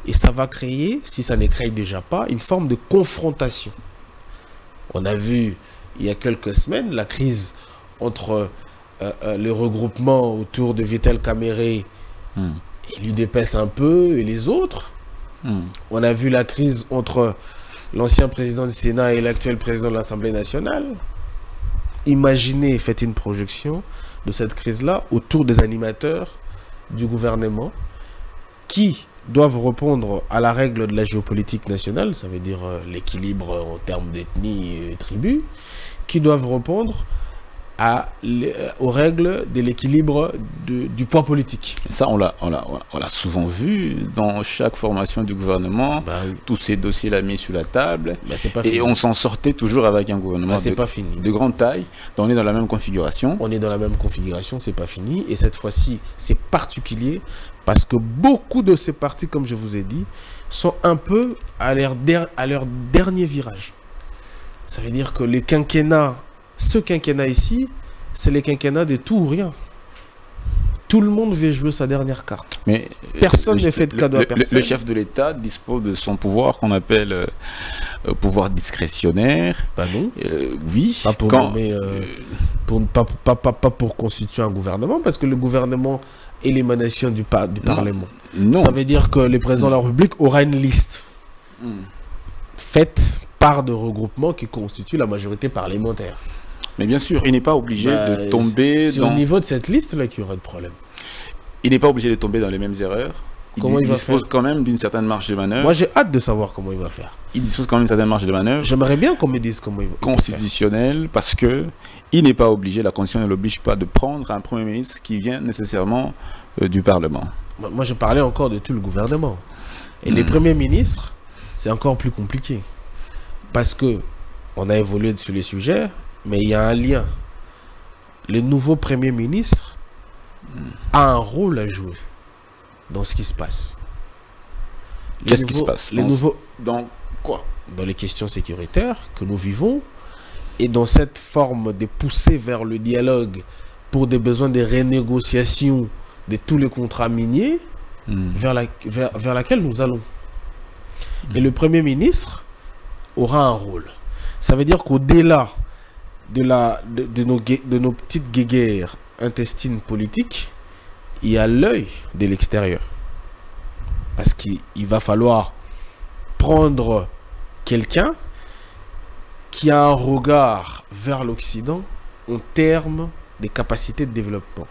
Et ça va créer, si ça ne crée déjà pas, une forme de confrontation. On a vu, il y a quelques semaines, la crise entre le regroupement autour de Vital Kamerhe et l'UDPS un peu, et les autres. On a vu la crise entre l'ancien président du Sénat et l'actuel président de l'Assemblée nationale. Imaginez, faites une projection de cette crise-là autour des animateurs du gouvernement qui doivent répondre à la règle de la géopolitique nationale, ça veut dire l'équilibre en termes d'ethnie et tribus, qui doivent répondre aux règles de l'équilibre du poids politique. Ça, on l'a souvent vu dans chaque formation du gouvernement. Tous ces dossiers-là mis sur la table. Et on s'en sortait toujours avec un gouvernement de grande taille. Donc on est dans la même configuration. On est dans la même configuration, c'est pas fini. Et cette fois-ci, c'est particulier parce que beaucoup de ces partis, comme je vous ai dit, sont un peu à leur dernier virage. Ça veut dire que ce quinquennat ici c'est les quinquennats de tout ou rien. Tout le monde veut jouer sa dernière carte. Mais personne n'est fait de cadeau à personne. Le chef de l'État dispose de son pouvoir qu'on appelle pouvoir discrétionnaire. Bah non. Oui. Pas pour nommer, pas pour constituer un gouvernement, parce que le gouvernement est l'émanation du Parlement. Non. Ça veut dire que le président de la République aura une liste faite par de regroupements qui constituent la majorité parlementaire. Mais bien sûr, il n'est pas obligé de tomber au niveau de cette liste-là qu'il y aura de problème. Il n'est pas obligé de tomber dans les mêmes erreurs. Il dispose quand même d'une certaine marge de manœuvre. Moi, j'ai hâte de savoir comment il va faire. Il dispose quand même d'une certaine marge de manœuvre. J'aimerais bien qu'on me dise comment il va faire. Constitutionnelle, parce que il n'est pas obligé, la Constitution ne l'oblige pas de prendre un Premier ministre qui vient nécessairement du Parlement. Moi, je parlais encore de tout le gouvernement. Et les premiers ministres, c'est encore plus compliqué. Parce que on a évolué sur les sujets, mais il y a un lien. Le nouveau Premier ministre a un rôle à jouer dans ce qui se passe. Qu'est-ce qui se passe dans quoi? Dans les questions sécuritaires que nous vivons et dans cette forme de poussée vers le dialogue pour des besoins de renégociation de tous les contrats miniers vers laquelle nous allons. Et le Premier ministre aura un rôle. Ça veut dire qu'au-delà de nos petites guéguerres intestines politiques, il y a l'œil de l'extérieur. Parce qu'il va falloir prendre quelqu'un qui a un regard vers l'Occident en termes des capacités de développement.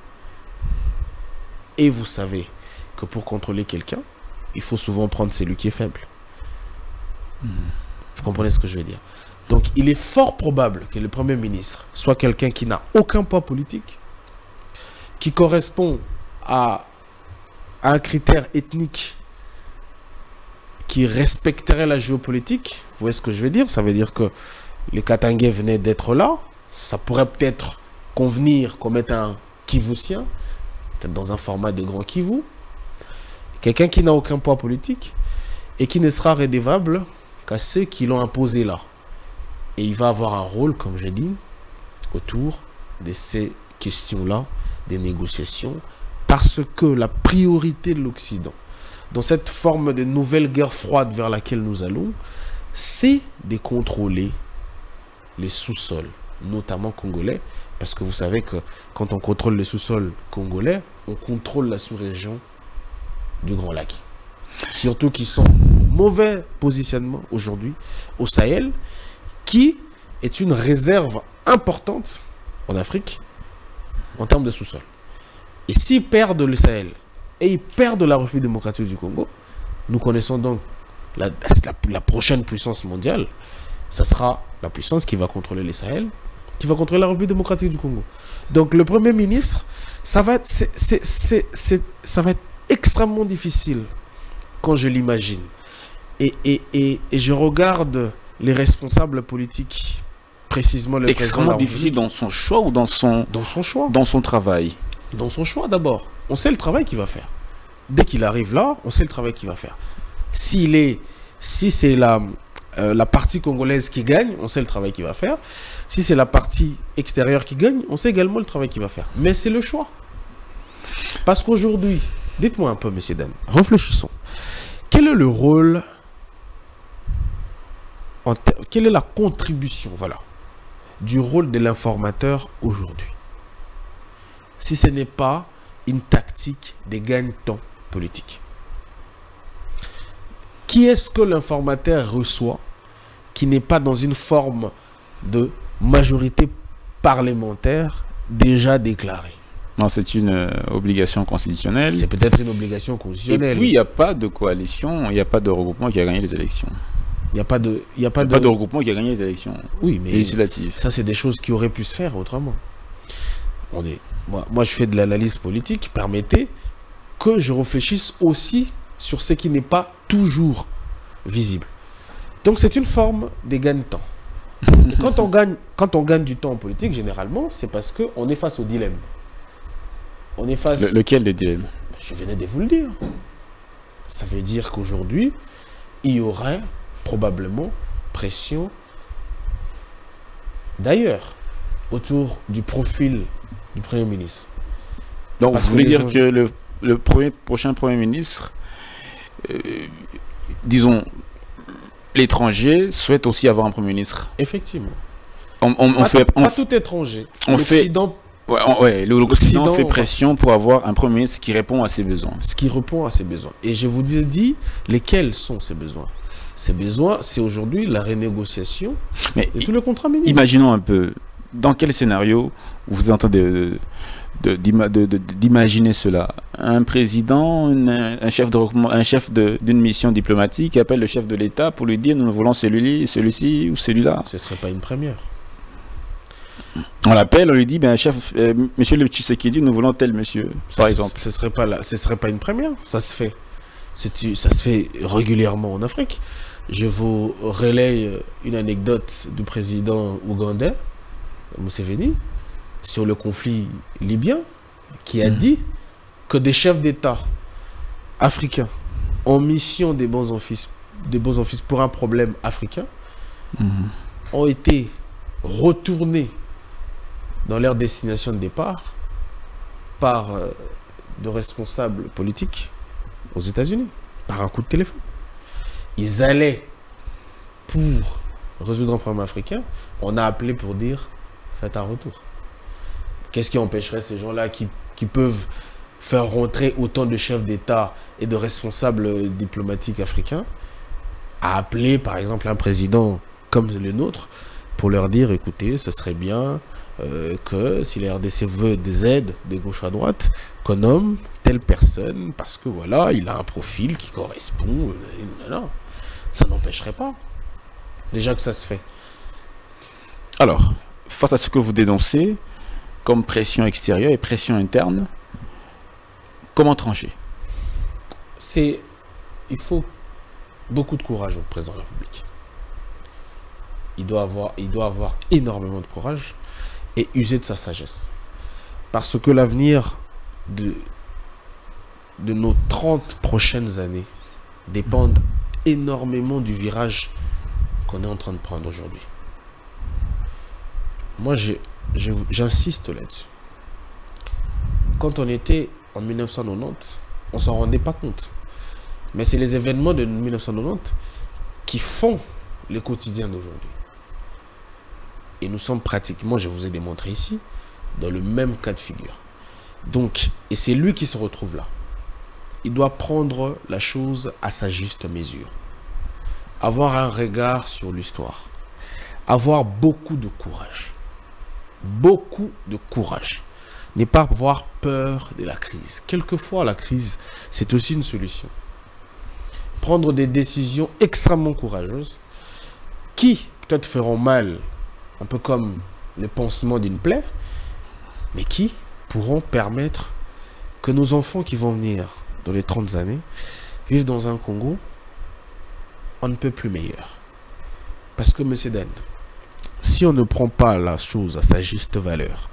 Et vous savez que pour contrôler quelqu'un, il faut souvent prendre celui qui est faible. Vous comprenez ce que je veux dire? Donc, il est fort probable que le Premier ministre soit quelqu'un qui n'a aucun poids politique, qui correspond à un critère ethnique qui respecterait la géopolitique. Vous voyez ce que je veux dire? Ça veut dire que les Katangais venaient d'être là. Ça pourrait peut-être convenir comme étant un Kivousien, peut-être dans un format de grand Kivu. Quelqu'un qui n'a aucun poids politique et qui ne sera redevable qu'à ceux qui l'ont imposé là. Et il va avoir un rôle, comme je dis, autour de ces questions-là, des négociations, parce que la priorité de l'Occident, dans cette forme de nouvelle guerre froide vers laquelle nous allons, c'est de contrôler les sous-sols, notamment congolais, parce que vous savez que quand on contrôle les sous-sols congolais, on contrôle la sous-région du Grand Lac. Surtout qui sont en mauvais positionnement aujourd'hui au Sahel, qui est une réserve importante en Afrique en termes de sous-sol. Et s'ils perdent le Sahel et ils perdent la République démocratique du Congo, nous connaissons donc la prochaine puissance mondiale, ça sera la puissance qui va contrôler le Sahel, qui va contrôler la République démocratique du Congo. Donc le Premier ministre, ça va être extrêmement difficile quand je l'imagine. Et je regarde les responsables politiques, précisément le extrêmement difficile dans son choix ou dans son choix, dans son travail. Dans son choix d'abord. On sait le travail qu'il va faire. Dès qu'il arrive là, on sait le travail qu'il va faire. Si c'est la partie congolaise qui gagne, on sait le travail qu'il va faire. Si c'est la partie extérieure qui gagne, on sait également le travail qu'il va faire. Mais c'est le choix. Parce qu'aujourd'hui, dites-moi un peu, monsieur Dan, réfléchissons. Quel est le rôle, quelle est la contribution, voilà, du rôle de l'informateur aujourd'hui? Si ce n'est pas une tactique de gagne-temps politique. Qui est-ce que l'informateur reçoit qui n'est pas dans une forme de majorité parlementaire déjà déclarée? Non, c'est une obligation constitutionnelle. C'est peut-être une obligation constitutionnelle. Et puis, il n'y a pas de coalition, il n'y a pas de regroupement qui a gagné les élections. Il n'y a pas de regroupement qui a gagné les élections législatives. Ça, c'est des choses qui auraient pu se faire autrement. Moi, je fais de l'analyse politique. Permettez que je réfléchisse aussi sur ce qui n'est pas toujours visible. Donc, c'est une forme de gagne-temps. Quand on gagne du temps en politique, généralement, c'est parce qu'on est face au dilemme. On est face... Lequel des dilemmes? Je venais de vous le dire. Ça veut dire qu'aujourd'hui, il y aurait probablement pression d'ailleurs. autour du profil du Premier ministre. Donc, Parce vous voulez que dire que le prochain Premier ministre, disons, l'étranger souhaite aussi avoir un Premier ministre. Effectivement. Pas tout étranger. L'Occident fait pression pour avoir un Premier ministre qui répond à ses besoins. Ce qui répond à ses besoins. Et je vous ai dit lesquels sont ces besoins. Ces besoins, c'est aujourd'hui la renégociation de tout le contrat minier. Imaginons un peu, dans quel scénario vous entendez d'imaginer cela? Un président, un chef d'une mission diplomatique qui appelle le chef de l'État pour lui dire nous voulons celui-ci ou celui-là. Ce ne serait pas une première. On l'appelle, on lui dit monsieur le Tshisekedi, nous voulons tel monsieur, par exemple. Ce serait pas une première, ça se fait. Ça se fait régulièrement en Afrique. Je vous relaye une anecdote du président ougandais, Museveni, sur le conflit libyen, qui a dit que des chefs d'État africains en mission des bons offices pour un problème africain ont été retournés dans leur destination de départ par de responsables politiques aux États-Unis, par un coup de téléphone. Ils allaient pour résoudre un problème africain, on a appelé pour dire faites un retour. Qu'est-ce qui empêcherait ces gens-là qui peuvent faire rentrer autant de chefs d'État et de responsables diplomatiques africains à appeler par exemple un président comme le nôtre pour leur dire écoutez, ce serait bien que si la RDC veut des aides de gauche à droite, qu'on nomme telle personne parce que voilà, il a un profil qui correspond. Non, ça n'empêcherait pas. Déjà que ça se fait. Alors, face à ce que vous dénoncez, comme pression extérieure et pression interne, comment trancher? Il faut beaucoup de courage au président de la République. Il doit avoir énormément de courage et user de sa sagesse. Parce que l'avenir de nos 30 prochaines années dépend énormément du virage qu'on est en train de prendre aujourd'hui. Moi, j'insiste là-dessus. Quand on était en 1990, on ne s'en rendait pas compte. Mais c'est les événements de 1990 qui font le quotidien d'aujourd'hui. Et nous sommes pratiquement, je vous ai démontré ici, dans le même cas de figure. Donc, et c'est lui qui se retrouve là. Il doit prendre la chose à sa juste mesure. Avoir un regard sur l'histoire. Avoir beaucoup de courage. Beaucoup de courage. Ne pas avoir peur de la crise. Quelquefois, la crise, c'est aussi une solution. Prendre des décisions extrêmement courageuses qui peut-être feront mal, un peu comme le pansement d'une plaie, mais qui pourront permettre que nos enfants qui vont venir dans les 30 années vivent dans un Congo on ne peut plus meilleur. Parce que, monsieur Dan, si on ne prend pas la chose à sa juste valeur,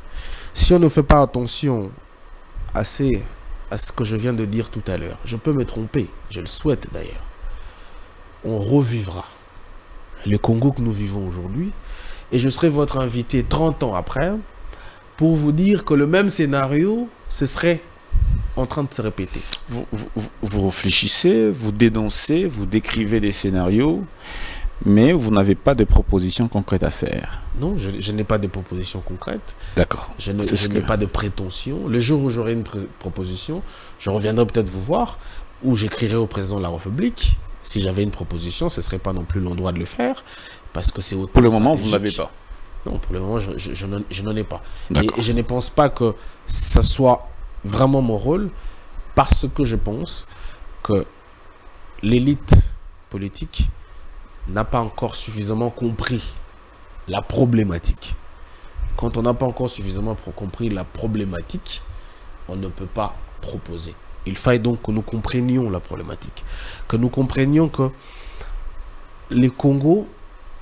si on ne fait pas attention à ce que je viens de dire tout à l'heure, je peux me tromper, je le souhaite d'ailleurs, on revivra le Congo que nous vivons aujourd'hui, et je serai votre invité 30 ans après pour vous dire que le même scénario, ce serait en train de se répéter. Vous réfléchissez, vous dénoncez, vous décrivez des scénarios, mais vous n'avez pas de propositions concrètes à faire. Non, je n'ai pas de propositions concrètes. D'accord. Je n'ai pas de prétention. Le jour où j'aurai une proposition, je reviendrai peut-être vous voir, ou j'écrirai au président de la République. Si j'avais une proposition, ce ne serait pas non plus l'endroit de le faire, parce que c'est pour le moment, vous ne l'avez pas. Non, pour le moment, je n'en ai pas. Et je ne pense pas que ça soit vraiment mon rôle, parce que je pense que l'élite politique n'a pas encore suffisamment compris la problématique. Quand on n'a pas encore suffisamment compris la problématique, on ne peut pas proposer. Il faille donc que nous comprenions la problématique, que nous comprenions que le Congo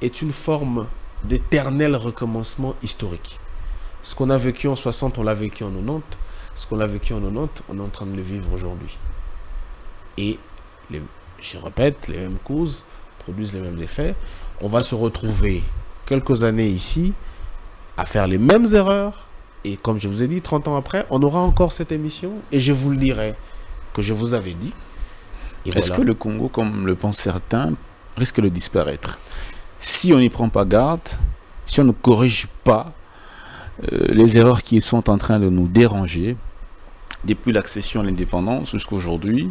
est une forme d'éternel recommencement historique. Ce qu'on a vécu en 60, on l'a vécu en 90. Ce qu'on a vécu en 90, on est en train de le vivre aujourd'hui. Et, je répète, les mêmes causes produisent les mêmes effets. On va se retrouver quelques années ici à faire les mêmes erreurs. Et comme je vous ai dit, 30 ans après, on aura encore cette émission et je vous le dirai que je vous avais dit. Est-ce que le Congo, comme le pensent certains, risque de disparaître si on n'y prend pas garde, si on ne corrige pas les erreurs qui sont en train de nous déranger depuis l'accession à l'indépendance jusqu'à aujourd'hui?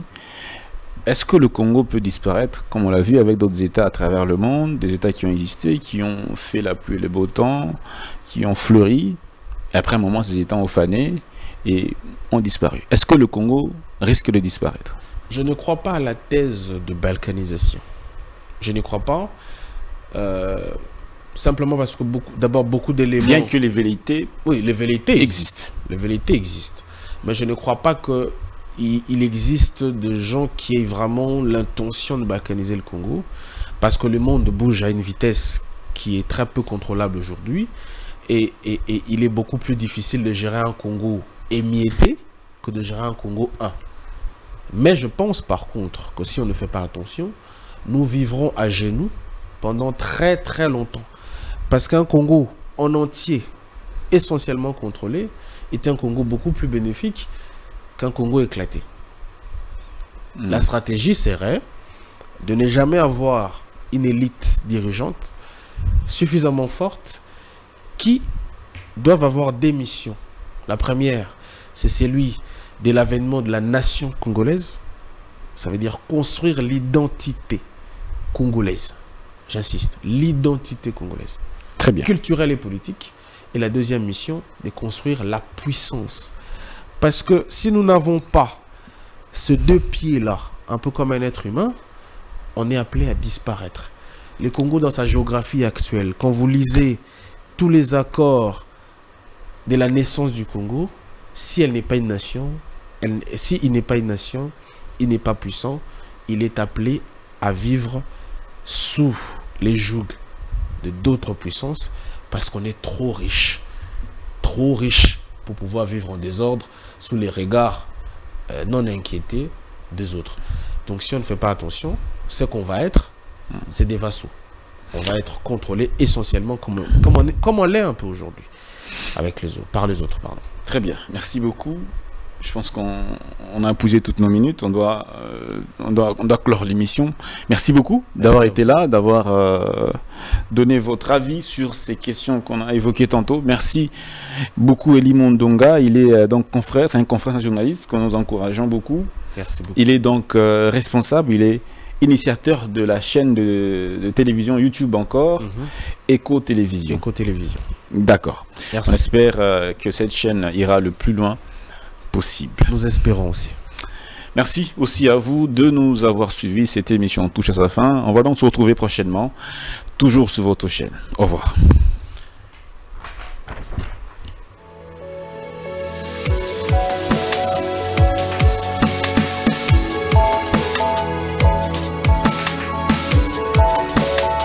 Est-ce que le Congo peut disparaître, comme on l'a vu avec d'autres États à travers le monde, des États qui ont existé, qui ont fait la pluie et le beau temps, qui ont fleuri, et après un moment, ces États ont fané et ont disparu? Est-ce que le Congo risque de disparaître? Je ne crois pas à la thèse de balkanisation. Je n'y crois pas. Simplement parce que beaucoup d'éléments... Bien que les velléités... Oui, les velléités existent. Les velléités existent. Mais je ne crois pas qu'il existe de gens qui aient vraiment l'intention de balkaniser le Congo. Parce que le monde bouge à une vitesse qui est très peu contrôlable aujourd'hui. Et il est beaucoup plus difficile de gérer un Congo émietté que de gérer un Congo un. Mais je pense par contre que si on ne fait pas attention, nous vivrons à genoux pendant très très longtemps. Parce qu'un Congo en entier, essentiellement contrôlé, est un Congo beaucoup plus bénéfique qu'un Congo éclaté. La stratégie serait de ne jamais avoir une élite dirigeante suffisamment forte qui doivent avoir des missions. La première, c'est celui de l'avènement de la nation congolaise. Ça veut dire construire l'identité congolaise. J'insiste, l'identité congolaise. Très bien. Culturelle et politique. Et la deuxième mission, de construire la puissance. Parce que si nous n'avons pas ces deux pieds-là, un peu comme un être humain, on est appelé à disparaître. Le Congo, dans sa géographie actuelle, quand vous lisez tous les accords de la naissance du Congo, si elle n'est pas une nation, s'il n'est pas une nation, il n'est pas puissant, il est appelé à vivre sous les jougs de d'autres puissances parce qu'on est trop riche pour pouvoir vivre en désordre sous les regards non inquiétés des autres. Donc si on ne fait pas attention, ce qu'on va être, c'est des vassaux. On va être contrôlé essentiellement comme on l'est un peu aujourd'hui avec les autres, par les autres. Pardon. Très bien, merci beaucoup. Je pense qu'on a épousé toutes nos minutes. On doit clore l'émission. Merci beaucoup d'avoir été là, d'avoir donné votre avis sur ces questions qu'on a évoquées tantôt. Merci beaucoup Elie Mondonga. Il est donc confrère, c'est un confrère, un journaliste que nous encourageons beaucoup. Merci beaucoup. Il est donc responsable, il est initiateur de la chaîne de télévision YouTube encore, Eco Télévision. Eco Télévision. D'accord. On espère que cette chaîne ira le plus loin possible. Nous espérons aussi. Merci aussi à vous de nous avoir suivis. Cette émission touche à sa fin. On va donc se retrouver prochainement, toujours sur votre chaîne. Au revoir.